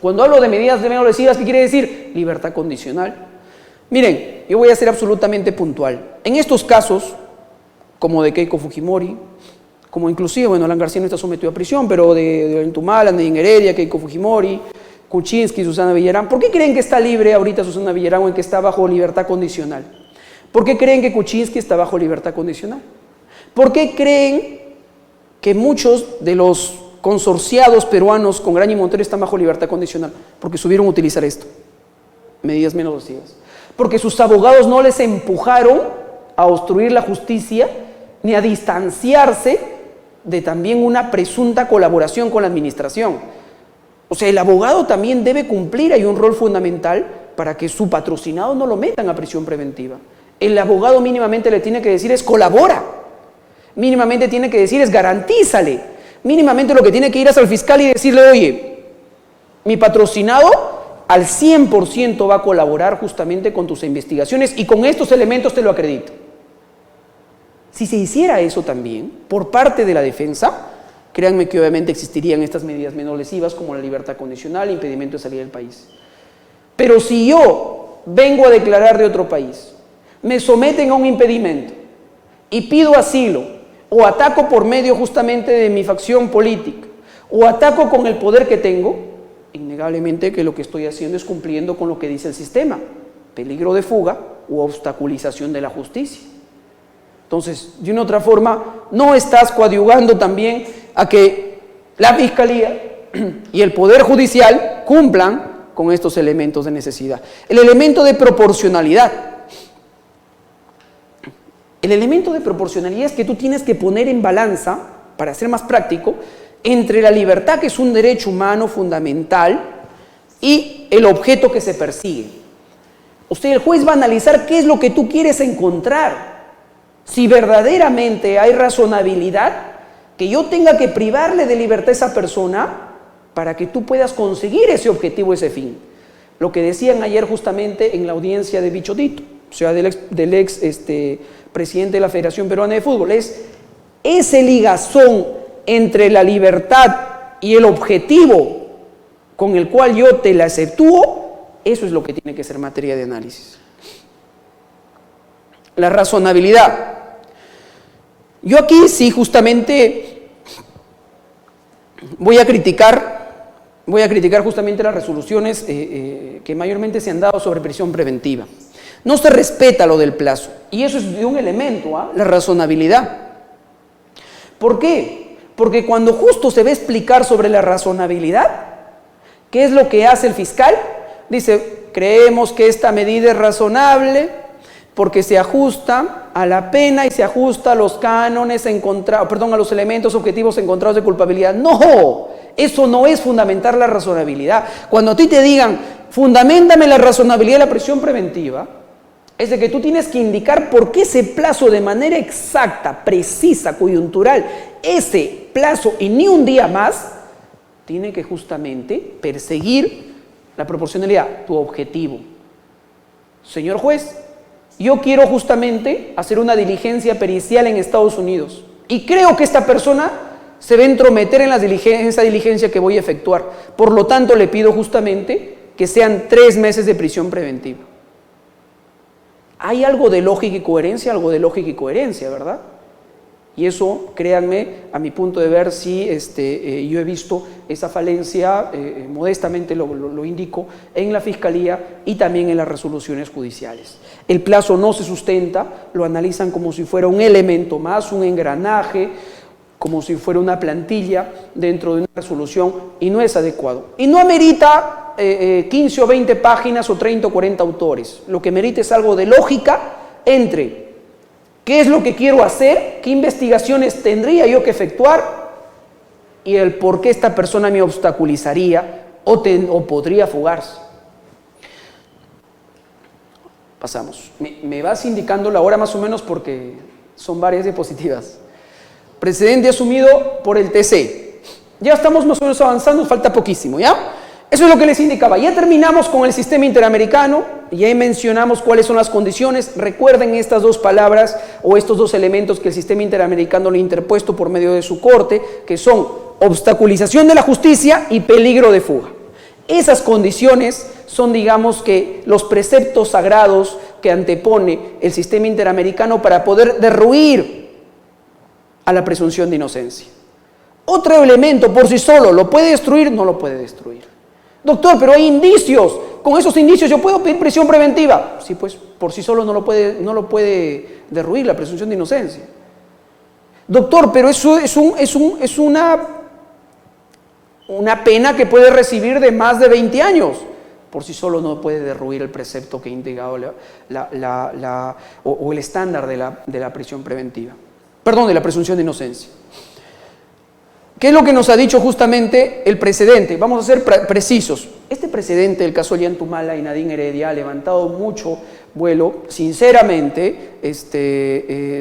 Cuando hablo de medidas menos lesivas, ¿qué quiere decir? Libertad condicional. Miren, yo voy a ser absolutamente puntual. En estos casos, como de Keiko Fujimori, como inclusive, bueno, Alan García no está sometido a prisión, pero de Ollantaytamala, de Heredia, Keiko Fujimori, Kuczynski, Susana Villarán, ¿por qué creen que está libre ahorita Susana Villarán o en que está bajo libertad condicional? ¿Por qué creen que Kuczynski está bajo libertad condicional? ¿Por qué creen que muchos de los consorciados peruanos con Graña y Montero están bajo libertad condicional? Porque supieron utilizar esto, medidas menos lesivas. Porque sus abogados no les empujaron a obstruir la justicia ni a distanciarse de también una presunta colaboración con la administración. O sea, el abogado también debe cumplir, hay un rol fundamental para que su patrocinado no lo metan a prisión preventiva. El abogado mínimamente le tiene que decir es colabora. Mínimamente tiene que decir es garantízale. Mínimamente lo que tiene que ir es al fiscal y decirle, oye, mi patrocinado al 100% va a colaborar justamente con tus investigaciones y con estos elementos te lo acredito. Si se hiciera eso también por parte de la defensa, créanme que obviamente existirían estas medidas menos lesivas como la libertad condicional, impedimento de salida del país. Pero si yo vengo a declarar de otro país, me someten a un impedimento y pido asilo, o ataco por medio justamente de mi facción política, o ataco con el poder que tengo, innegablemente que lo que estoy haciendo es cumpliendo con lo que dice el sistema, peligro de fuga u obstaculización de la justicia. Entonces, de una otra forma, no estás coadyuvando también a que la Fiscalía y el Poder Judicial cumplan con estos elementos de necesidad. El elemento de proporcionalidad. El elemento de proporcionalidad es que tú tienes que poner en balanza, para ser más práctico, entre la libertad, que es un derecho humano fundamental, y el objeto que se persigue. El juez va a analizar qué es lo que tú quieres encontrar. Si verdaderamente hay razonabilidad, que yo tenga que privarle de libertad a esa persona para que tú puedas conseguir ese objetivo, ese fin. Lo que decían ayer justamente en la audiencia de Bichodito, o sea, del ex presidente de la Federación Peruana de Fútbol, es ese ligazón entre la libertad y el objetivo con el cual yo te la exceptúo, eso es lo que tiene que ser materia de análisis. La razonabilidad. Yo aquí sí justamente voy a criticar justamente las resoluciones que mayormente se han dado sobre prisión preventiva. No se respeta lo del plazo, y eso es de un elemento, la razonabilidad. ¿Por qué? Porque cuando justo se va a explicar sobre la razonabilidad, ¿qué es lo que hace el fiscal? Dice, creemos que esta medida es razonable porque se ajusta a la pena y se ajusta a los cánones a los elementos objetivos encontrados de culpabilidad. No, eso no es fundamentar la razonabilidad. Cuando a ti te digan, fundaméntame la razonabilidad de la prisión preventiva, es de que tú tienes que indicar por qué ese plazo de manera exacta, precisa, coyuntural, ese plazo y ni un día más, tiene que justamente perseguir la proporcionalidad, tu objetivo. Señor juez, yo quiero justamente hacer una diligencia pericial en Estados Unidos y creo que esta persona se va a entrometer en esa diligencia que voy a efectuar. Por lo tanto, le pido justamente que sean 3 meses de prisión preventiva. Hay algo de lógica y coherencia, ¿verdad? Y eso, créanme, a mi punto de ver, sí, yo he visto esa falencia, modestamente lo indico, en la Fiscalía y también en las resoluciones judiciales. El plazo no se sustenta, lo analizan como si fuera un elemento más, un engranaje, como si fuera una plantilla dentro de una resolución, y no es adecuado. Y no amerita 15 o 20 páginas o 30 o 40 autores. Lo que merita es algo de lógica entre qué es lo que quiero hacer, qué investigaciones tendría yo que efectuar y el por qué esta persona me obstaculizaría o podría fugarse. Pasamos. Me vas indicando la hora más o menos porque son varias diapositivas. Precedente asumido por el TC. Ya estamos más o menos avanzando, falta poquísimo, ¿ya? Eso es lo que les indicaba. Ya terminamos con el sistema interamericano, ya mencionamos cuáles son las condiciones. Recuerden estas 2 palabras o estos 2 elementos que el sistema interamericano le ha interpuesto por medio de su corte, que son obstaculización de la justicia y peligro de fuga. Esas condiciones son, digamos, que los preceptos sagrados que antepone el sistema interamericano para poder derruir a la presunción de inocencia. Otro elemento por sí solo, ¿lo puede destruir? No lo puede destruir. Doctor, pero hay indicios. Con esos indicios yo puedo pedir prisión preventiva. Sí, pues por sí solo no lo puede derruir la presunción de inocencia. Doctor, pero eso es una pena que puede recibir de más de 20 años. Por sí solo no puede derruir el precepto que ha indicado o el estándar de la prisión preventiva. Perdón, de la presunción de inocencia. ¿Qué es lo que nos ha dicho justamente el precedente? Vamos a ser precisos. Este precedente del caso Ollantumala y Nadine Heredia ha levantado mucho vuelo. Sinceramente,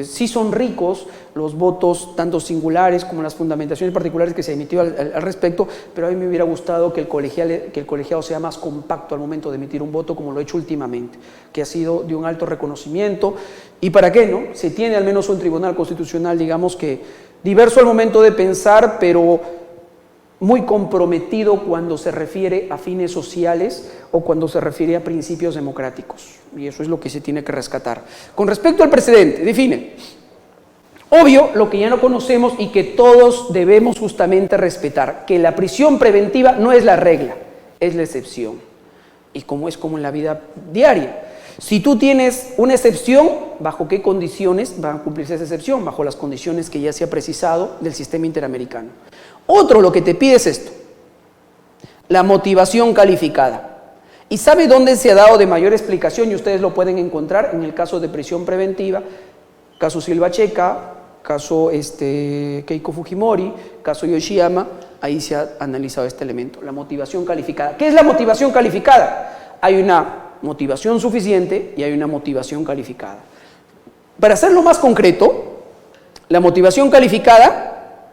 sí son ricos los votos, tanto singulares como las fundamentaciones particulares que se emitió al respecto, pero a mí me hubiera gustado que el colegiado sea más compacto al momento de emitir un voto, como lo ha hecho últimamente, que ha sido de un alto reconocimiento. ¿Y para qué, no? Se tiene al menos un tribunal constitucional, digamos que diverso al momento de pensar, pero muy comprometido cuando se refiere a fines sociales o cuando se refiere a principios democráticos. Y eso es lo que se tiene que rescatar. Con respecto al precedente, define. Obvio, lo que ya no conocemos y que todos debemos justamente respetar, que la prisión preventiva no es la regla, es la excepción. Y como es como en la vida diaria. Si tú tienes una excepción, ¿bajo qué condiciones va a cumplirse esa excepción? Bajo las condiciones que ya se ha precisado del sistema interamericano. Otro, lo que te pide es esto, la motivación calificada. ¿Y sabe dónde se ha dado de mayor explicación? Y ustedes lo pueden encontrar en el caso de prisión preventiva, caso Silva Checa, caso Keiko Fujimori, caso Yoshiyama, ahí se ha analizado este elemento, la motivación calificada. ¿Qué es la motivación calificada? Hay una motivación suficiente y hay una motivación calificada. Para hacerlo más concreto, la motivación calificada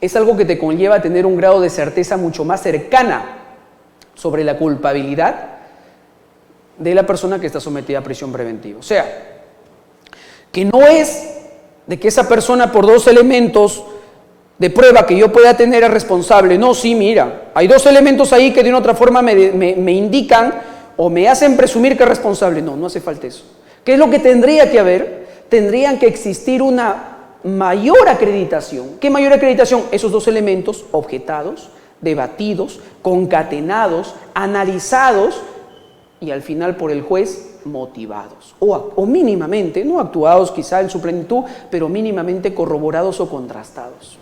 es algo que te conlleva a tener un grado de certeza mucho más cercana sobre la culpabilidad de la persona que está sometida a prisión preventiva. O sea, que no es de que esa persona por dos elementos de prueba que yo pueda tener es responsable. No, sí, mira, hay dos elementos ahí que de una otra forma me indican o me hacen presumir que es responsable. No, no hace falta eso. ¿Qué es lo que tendría que haber? Tendrían que existir una mayor acreditación. ¿Qué mayor acreditación? Esos dos elementos objetados, debatidos, concatenados, analizados y al final por el juez motivados o mínimamente, no actuados quizá en su plenitud, pero mínimamente corroborados o contrastados.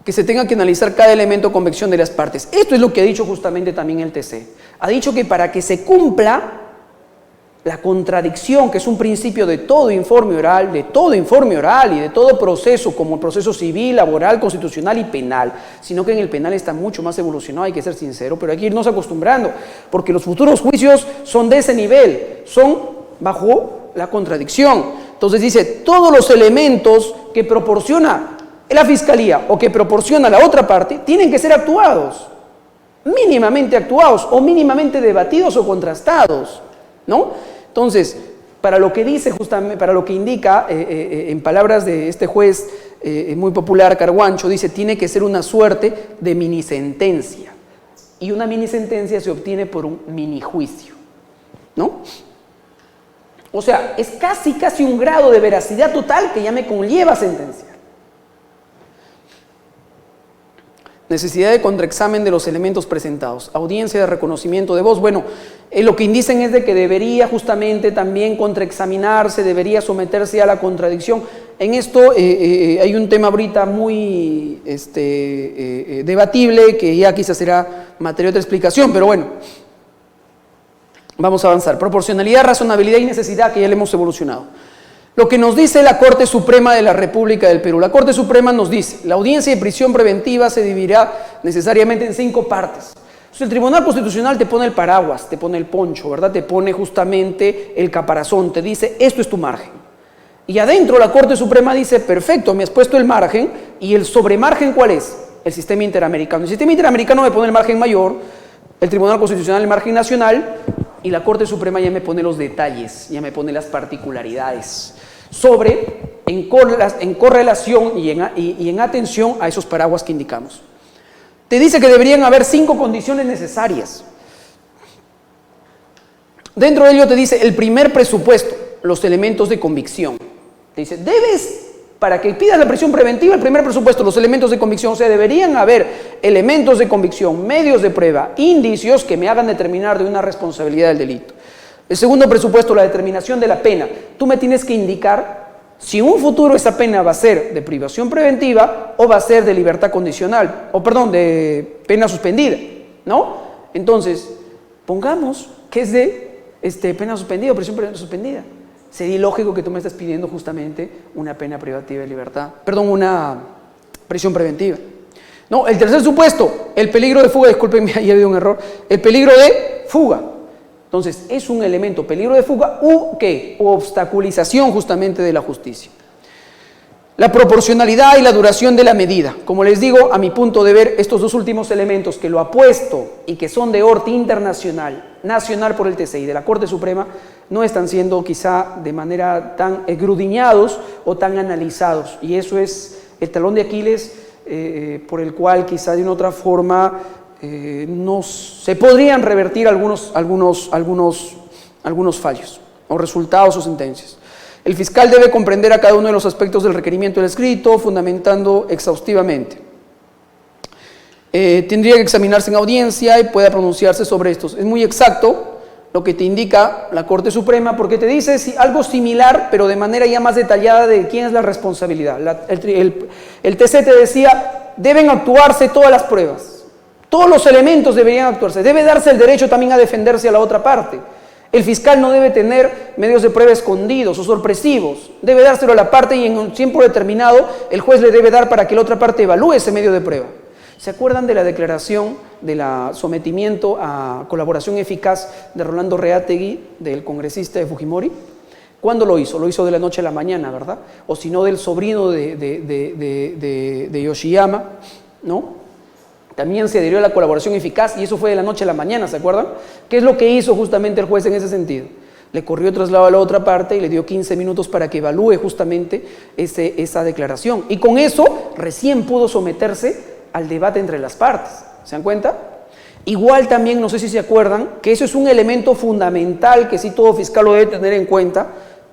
Que se tenga que analizar cada elemento o convicción de las partes. Esto es lo que ha dicho justamente también el TC. Ha dicho que para que se cumpla la contradicción, que es un principio de todo informe oral y de todo proceso, como el proceso civil, laboral, constitucional y penal, sino que en el penal está mucho más evolucionado, hay que ser sincero, pero hay que irnos acostumbrando, porque los futuros juicios son de ese nivel, son bajo la contradicción. Entonces dice, todos los elementos que proporciona la fiscalía o que proporciona la otra parte tienen que ser actuados o mínimamente debatidos o contrastados, ¿no? Entonces, para lo que dice justamente, para lo que indica, en palabras de este juez muy popular, Carguancho, dice, tiene que ser una suerte de minisentencia. Y una minisentencia se obtiene por un minijuicio, ¿no? O sea, es casi un grado de veracidad total que ya me conlleva sentencia. Necesidad de contraexamen de los elementos presentados. Audiencia de reconocimiento de voz. Bueno, lo que indicen es de que debería justamente también contraexaminarse, debería someterse a la contradicción. En esto hay un tema ahorita muy debatible que ya quizás será materia de otra explicación, pero bueno, vamos a avanzar. Proporcionalidad, razonabilidad y necesidad, que ya le hemos evolucionado. Lo que nos dice la Corte Suprema de la República del Perú. La Corte Suprema nos dice, la audiencia de prisión preventiva se dividirá necesariamente en 5 partes. Entonces, el Tribunal Constitucional te pone el paraguas, te pone el poncho, ¿verdad? Te pone justamente el caparazón, te dice, esto es tu margen. Y adentro la Corte Suprema dice, perfecto, me has puesto el margen, y el sobremargen, ¿cuál es? El sistema interamericano. El sistema interamericano me pone el margen mayor, el Tribunal Constitucional el margen nacional, y la Corte Suprema ya me pone los detalles, ya me pone las particularidades en correlación y en atención a esos paraguas que indicamos. Te dice que deberían haber 5 condiciones necesarias. Dentro de ello te dice el primer presupuesto, los elementos de convicción. Te dice, para que pidas la prisión preventiva, el primer presupuesto, los elementos de convicción, o sea, deberían haber elementos de convicción, medios de prueba, indicios que me hagan determinar de una responsabilidad del delito. El segundo presupuesto, la determinación de la pena. Tú me tienes que indicar si en un futuro esa pena va a ser de privación preventiva o va a ser de libertad condicional, de pena suspendida, ¿no? Entonces, pongamos que es de pena suspendida o prisión suspendida. Sería ilógico que tú me estés pidiendo justamente una pena privativa de libertad, una prisión preventiva. No, el tercer supuesto, el peligro de fuga, discúlpenme, ahí ha habido un error, el peligro de fuga. Entonces, es un elemento, peligro de fuga u obstaculización justamente de la justicia. La proporcionalidad y la duración de la medida. Como les digo, a mi punto de ver, estos dos últimos elementos que lo ha puesto y que son de orden internacional, nacional por el TC y de la Corte Suprema, no están siendo quizá de manera tan esgrudinados o tan analizados. Y eso es el talón de Aquiles por el cual quizá de una otra forma se podrían revertir algunos fallos o resultados o sentencias. El fiscal debe comprender a cada uno de los aspectos del requerimiento del escrito, fundamentando exhaustivamente. Tendría que examinarse en audiencia y pueda pronunciarse sobre estos. Es muy exacto lo que te indica la Corte Suprema, porque te dice algo similar, pero de manera ya más detallada de quién es la responsabilidad. El TC te decía, deben actuarse todas las pruebas. Todos los elementos deberían actuarse. Debe darse el derecho también a defenderse a la otra parte. El fiscal no debe tener medios de prueba escondidos o sorpresivos. Debe dárselo a la parte y en un tiempo determinado el juez le debe dar para que la otra parte evalúe ese medio de prueba. ¿Se acuerdan de la declaración del sometimiento a colaboración eficaz de Rolando Reátegui, del congresista de Fujimori? ¿Cuándo lo hizo? Lo hizo de la noche a la mañana, ¿verdad? O si no, del sobrino de Yoshiyama, ¿no? También se adhirió a la colaboración eficaz y eso fue de la noche a la mañana, ¿se acuerdan? ¿Qué es lo que hizo justamente el juez en ese sentido? Le corrió traslado a la otra parte y le dio 15 minutos para que evalúe justamente esa declaración. Y con eso recién pudo someterse al debate entre las partes. ¿Se dan cuenta? Igual también, no sé si se acuerdan, que eso es un elemento fundamental que sí todo fiscal lo debe tener en cuenta,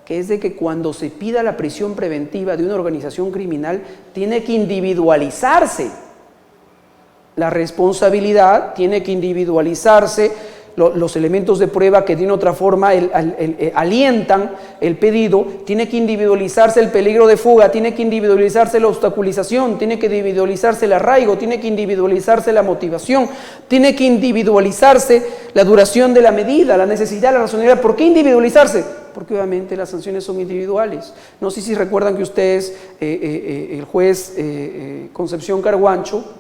que es de que cuando se pida la prisión preventiva de una organización criminal, tiene que individualizarse la responsabilidad, tiene que individualizarse los elementos de prueba que de una otra forma alientan el pedido, tiene que individualizarse el peligro de fuga, tiene que individualizarse la obstaculización, tiene que individualizarse el arraigo, tiene que individualizarse la motivación, tiene que individualizarse la duración de la medida, la necesidad, la racionalidad. ¿Por qué individualizarse? Porque obviamente las sanciones son individuales. No sé si recuerdan que ustedes, el juez Concepción Carguancho,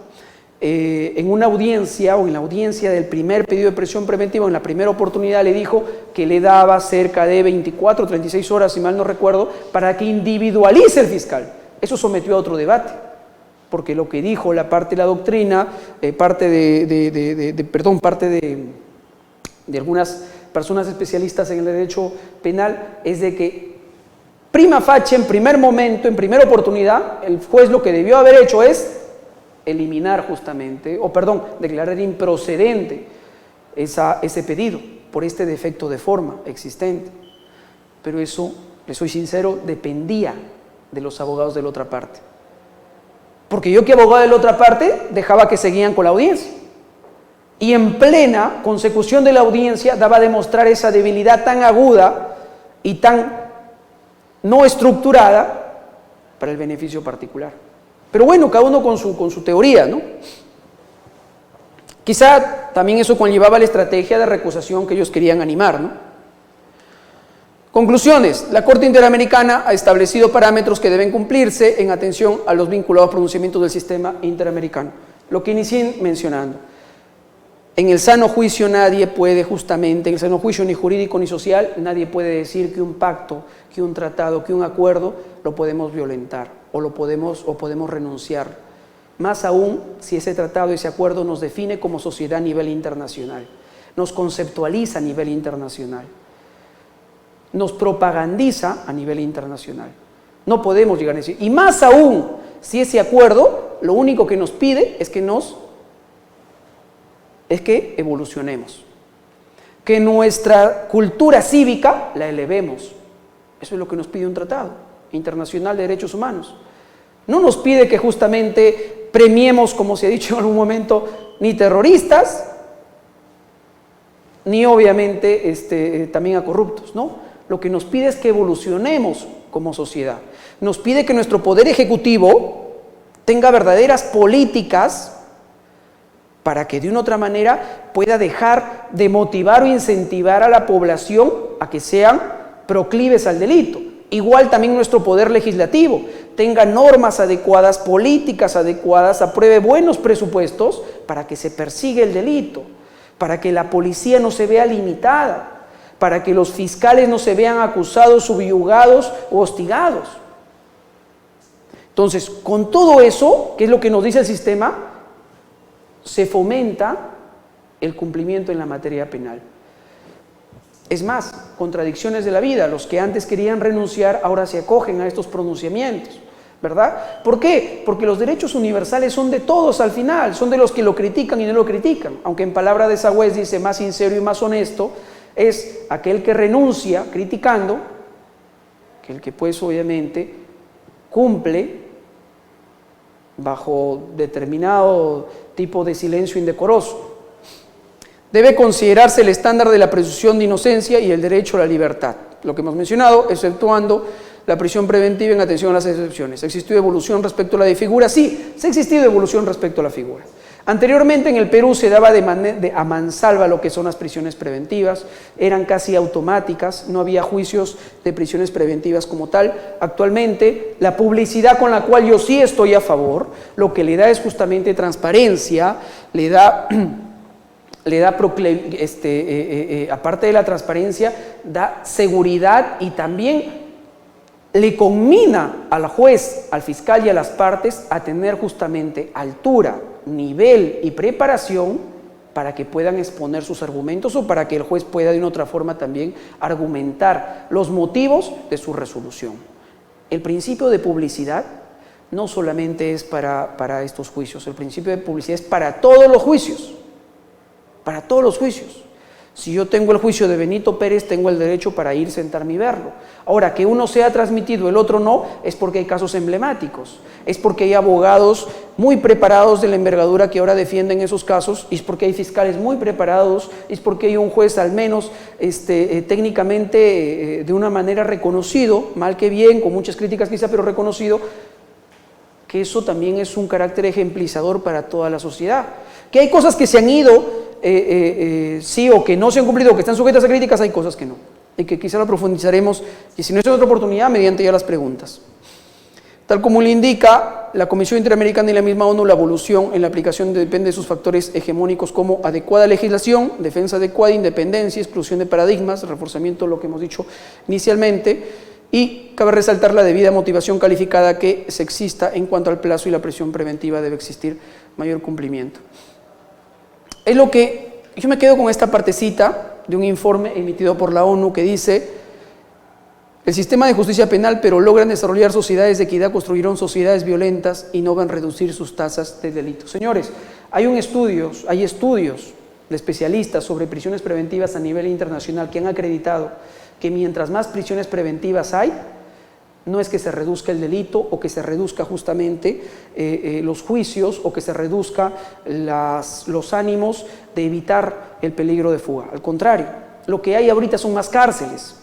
en una audiencia o en la audiencia del primer pedido de prisión preventiva, en la primera oportunidad le dijo que le daba cerca de 24 o 36 horas, si mal no recuerdo, para que individualice el fiscal. Eso sometió a otro debate, porque lo que dijo la parte de la doctrina, parte de algunas personas especialistas en el derecho penal, es de que prima facie, en primer momento, en primera oportunidad, el juez lo que debió haber hecho es eliminar justamente, declarar improcedente ese pedido por este defecto de forma existente. Pero eso, les soy sincero, dependía de los abogados de la otra parte. Porque yo que abogado de la otra parte dejaba que seguían con la audiencia. Y en plena consecución de la audiencia daba a demostrar esa debilidad tan aguda y tan no estructurada para el beneficio particular. Pero bueno, cada uno con su teoría, ¿no? Quizá también eso conllevaba la estrategia de recusación que ellos querían animar, ¿no? Conclusiones. La Corte Interamericana ha establecido parámetros que deben cumplirse en atención a los vinculados pronunciamientos del sistema interamericano. Lo que inicié mencionando. En el sano juicio nadie puede justamente, en el sano juicio ni jurídico ni social, nadie puede decir que un pacto, que un tratado, que un acuerdo lo podemos violentar o podemos renunciar. Más aún si ese tratado, ese acuerdo nos define como sociedad a nivel internacional, nos conceptualiza a nivel internacional, nos propagandiza a nivel internacional. No podemos llegar a decir, y más aún si ese acuerdo lo único que nos pide es que evolucionemos, que nuestra cultura cívica la elevemos. Eso es lo que nos pide un tratado internacional de derechos humanos. No nos pide que justamente premiemos, como se ha dicho en algún momento, ni terroristas, ni obviamente también a corruptos, ¿no? Lo que nos pide es que evolucionemos como sociedad. Nos pide que nuestro poder ejecutivo tenga verdaderas políticas para que de una u otra manera pueda dejar de motivar o incentivar a la población a que sean proclives al delito. Igual también nuestro poder legislativo tenga normas adecuadas, políticas adecuadas, apruebe buenos presupuestos para que se persiga el delito, para que la policía no se vea limitada, para que los fiscales no se vean acusados, subyugados o hostigados. Entonces, con todo eso, ¿qué es lo que nos dice el sistema? Se fomenta el cumplimiento en la materia penal. Es más, contradicciones de la vida, los que antes querían renunciar ahora se acogen a estos pronunciamientos, ¿verdad? ¿Por qué? Porque los derechos universales son de todos al final, son de los que lo critican y no lo critican, aunque en palabra de Sagüez dice más sincero y más honesto es aquel que renuncia criticando, que el que pues obviamente cumple bajo determinado tipo de silencio indecoroso. Debe considerarse el estándar de la presunción de inocencia y el derecho a la libertad, lo que hemos mencionado, exceptuando la prisión preventiva en atención a las excepciones. ¿Ha existido evolución respecto a la de figura? Sí, ha existido evolución respecto a la figura. Anteriormente en el Perú se daba a mansalva lo que son las prisiones preventivas, eran casi automáticas, no había juicios de prisiones preventivas como tal. Actualmente la publicidad, con la cual yo sí estoy a favor, lo que le da es justamente transparencia, le da aparte de la transparencia, da seguridad y también le conmina al juez, al fiscal y a las partes a tener justamente altura, nivel y preparación para que puedan exponer sus argumentos o para que el juez pueda de una otra forma también argumentar los motivos de su resolución. El principio de publicidad no solamente es para estos juicios, el principio de publicidad es para todos los juicios, para todos los juicios. Si yo tengo el juicio de Benito Pérez, tengo el derecho para ir, sentarme y verlo. Ahora, que uno sea transmitido, el otro no, es porque hay casos emblemáticos, es porque hay abogados muy preparados de la envergadura que ahora defienden esos casos, y es porque hay fiscales muy preparados, y es porque hay un juez al menos técnicamente de una manera reconocido, mal que bien, con muchas críticas quizá, pero reconocido, que eso también es un carácter ejemplizador para toda la sociedad. Que hay cosas que se han ido, sí, o que no se han cumplido, o que están sujetas a críticas, hay cosas que no, y que quizá lo profundizaremos, y si no es en otra oportunidad, mediante ya las preguntas. Tal como le indica la Comisión Interamericana y la misma ONU, la evolución en la aplicación depende de sus factores hegemónicos como adecuada legislación, defensa adecuada, independencia, exclusión de paradigmas, reforzamiento de lo que hemos dicho inicialmente, y cabe resaltar la debida motivación calificada que se exista en cuanto al plazo y la presión preventiva, debe existir mayor cumplimiento. Es lo que yo me quedo con esta partecita de un informe emitido por la ONU que dice: el sistema de justicia penal, pero logran desarrollar sociedades de equidad, construyeron sociedades violentas y no van a reducir sus tasas de delito. Señores, hay estudios de especialistas sobre prisiones preventivas a nivel internacional que han acreditado que mientras más prisiones preventivas hay, no es que se reduzca el delito o que se reduzca justamente los juicios o que se reduzca los ánimos de evitar el peligro de fuga. Al contrario, lo que hay ahorita son más cárceles.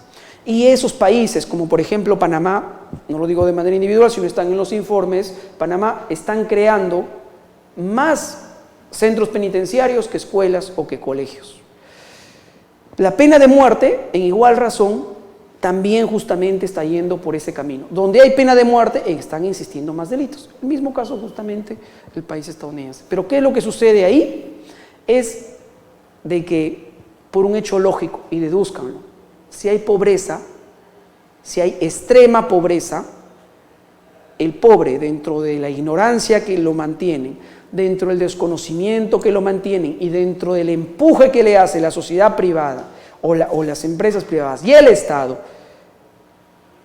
Y esos países, como por ejemplo Panamá, no lo digo de manera individual, sino están en los informes, Panamá están creando más centros penitenciarios que escuelas o que colegios. La pena de muerte, en igual razón, también justamente está yendo por ese camino. Donde hay pena de muerte, están insistiendo más delitos. El mismo caso justamente del país estadounidense. Pero ¿qué es lo que sucede ahí? Es de que, por un hecho lógico, y dedúzcanlo, si hay pobreza, si hay extrema pobreza, el pobre, dentro de la ignorancia que lo mantienen, dentro del desconocimiento que lo mantienen y dentro del empuje que le hace la sociedad privada o las empresas privadas y el Estado,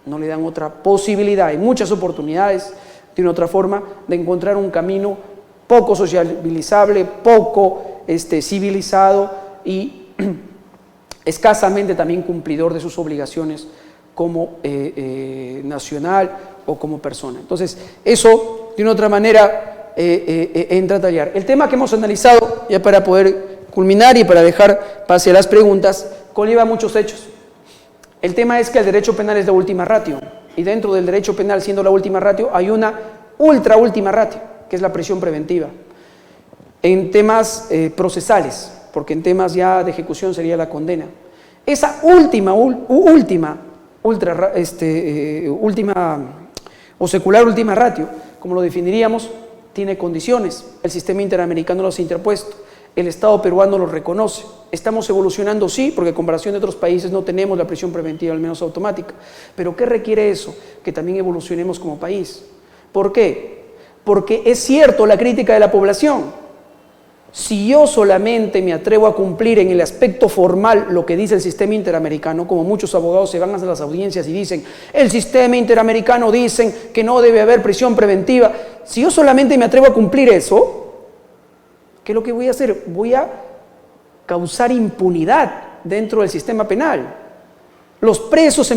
no le dan otra posibilidad, hay muchas oportunidades de una otra forma de encontrar un camino poco sociabilizable, poco civilizado y escasamente también cumplidor de sus obligaciones como nacional o como persona. Entonces, eso de una otra manera entra a tallar. El tema que hemos analizado, ya para poder culminar y para dejar pase a las preguntas, conlleva muchos hechos. El tema es que el derecho penal es la última ratio, y dentro del derecho penal, siendo la última ratio, hay una última ratio, que es la prisión preventiva. En temas procesales, porque en temas ya de ejecución sería la condena. Esa última o secular última ratio, como lo definiríamos, tiene condiciones. El sistema interamericano los ha interpuesto. El Estado peruano lo reconoce. Estamos evolucionando, sí, porque en comparación de otros países no tenemos la prisión preventiva, al menos automática. Pero ¿qué requiere eso? Que también evolucionemos como país. ¿Por qué? Porque es cierto la crítica de la población. Si yo solamente me atrevo a cumplir en el aspecto formal lo que dice el sistema interamericano, como muchos abogados se van a las audiencias y dicen, el sistema interamericano dicen que no debe haber prisión preventiva. Si yo solamente me atrevo a cumplir eso, ¿qué es lo que voy a hacer? Voy a causar impunidad dentro del sistema penal. Los presos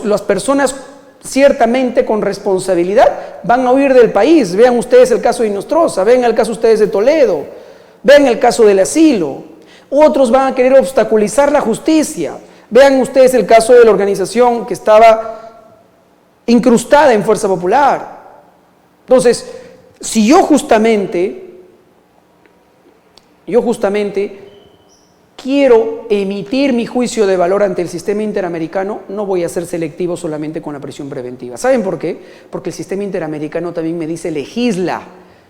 las personas ciertamente con responsabilidad van a huir del país. Vean ustedes el caso de Inostroza, vean el caso ustedes de Toledo, vean el caso del asilo. Otros van a querer obstaculizar la justicia. Vean ustedes el caso de la organización que estaba incrustada en Fuerza Popular. Entonces, si yo justamente yo justamente quiero emitir mi juicio de valor ante el sistema interamericano, no voy a ser selectivo solamente con la prisión preventiva. ¿Saben por qué? Porque el sistema interamericano también me dice legisla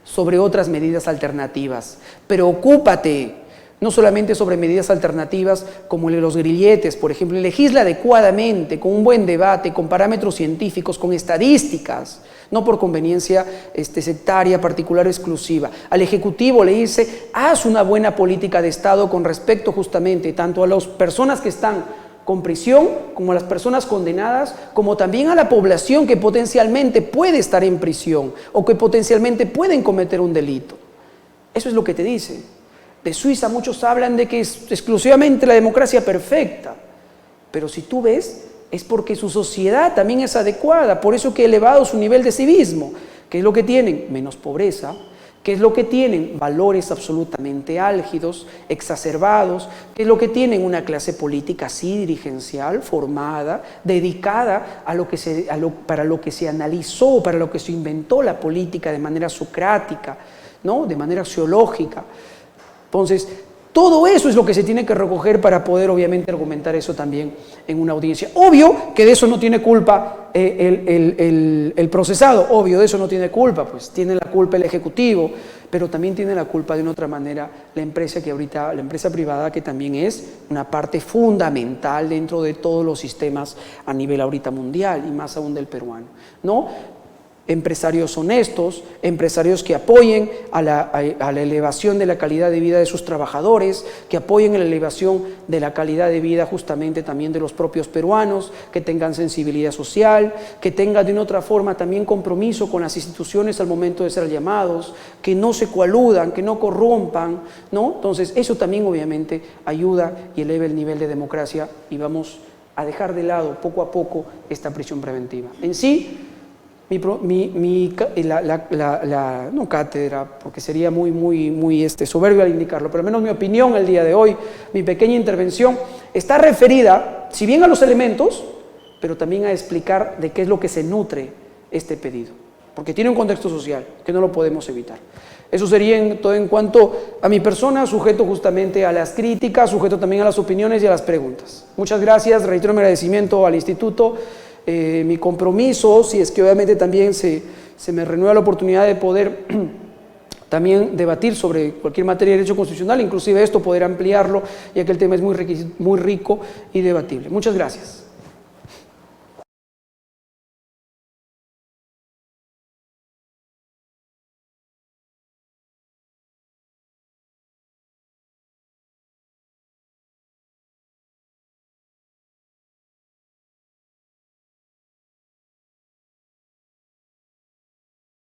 sobre otras medidas alternativas. Preocúpate, no solamente sobre medidas alternativas como los grilletes, por ejemplo, legisla adecuadamente, con un buen debate, con parámetros científicos, con estadísticas, no por conveniencia sectaria, particular o exclusiva. Al Ejecutivo le dice, haz una buena política de Estado con respecto justamente tanto a las personas que están con prisión, como a las personas condenadas, como también a la población que potencialmente puede estar en prisión o que potencialmente pueden cometer un delito. Eso es lo que te dice. De Suiza muchos hablan de que es exclusivamente la democracia perfecta, pero si tú ves, es porque su sociedad también es adecuada, por eso que ha elevado su nivel de civismo. ¿Qué es lo que tienen? Menos pobreza. ¿Qué es lo que tienen? Valores absolutamente álgidos, exacerbados. ¿Qué es lo que tienen? Una clase política así dirigencial, formada, dedicada para lo que se analizó, para lo que se inventó la política de manera socrática, ¿no? De manera axiológica. Entonces, todo eso es lo que se tiene que recoger para poder obviamente argumentar eso también en una audiencia. Obvio que de eso no tiene culpa el procesado, obvio, de eso no tiene culpa, pues tiene la culpa el Ejecutivo, pero también tiene la culpa de una otra manera la empresa la empresa privada, que también es una parte fundamental dentro de todos los sistemas a nivel ahorita mundial y más aún del peruano, ¿no? Empresarios honestos, empresarios que apoyen a la elevación de la calidad de vida de sus trabajadores, que apoyen a la elevación de la calidad de vida justamente también de los propios peruanos, que tengan sensibilidad social, que tengan de una otra forma también compromiso con las instituciones al momento de ser llamados, que no se coaludan, que no corrompan, ¿no? Entonces eso también obviamente ayuda y eleva el nivel de democracia y vamos a dejar de lado poco a poco esta prisión preventiva. En sí, no cátedra, porque sería muy soberbio al indicarlo, pero al menos mi opinión el día de hoy, mi pequeña intervención, está referida, si bien a los elementos, pero también a explicar de qué es lo que se nutre este pedido, porque tiene un contexto social que no lo podemos evitar. Eso sería en cuanto a mi persona, sujeto justamente a las críticas, sujeto también a las opiniones y a las preguntas. Muchas gracias, reitero mi agradecimiento al Instituto. Mi compromiso, si es que obviamente también se me renueva la oportunidad de poder también debatir sobre cualquier materia de derecho constitucional, inclusive esto poder ampliarlo, ya que el tema es muy rico y debatible. Muchas gracias.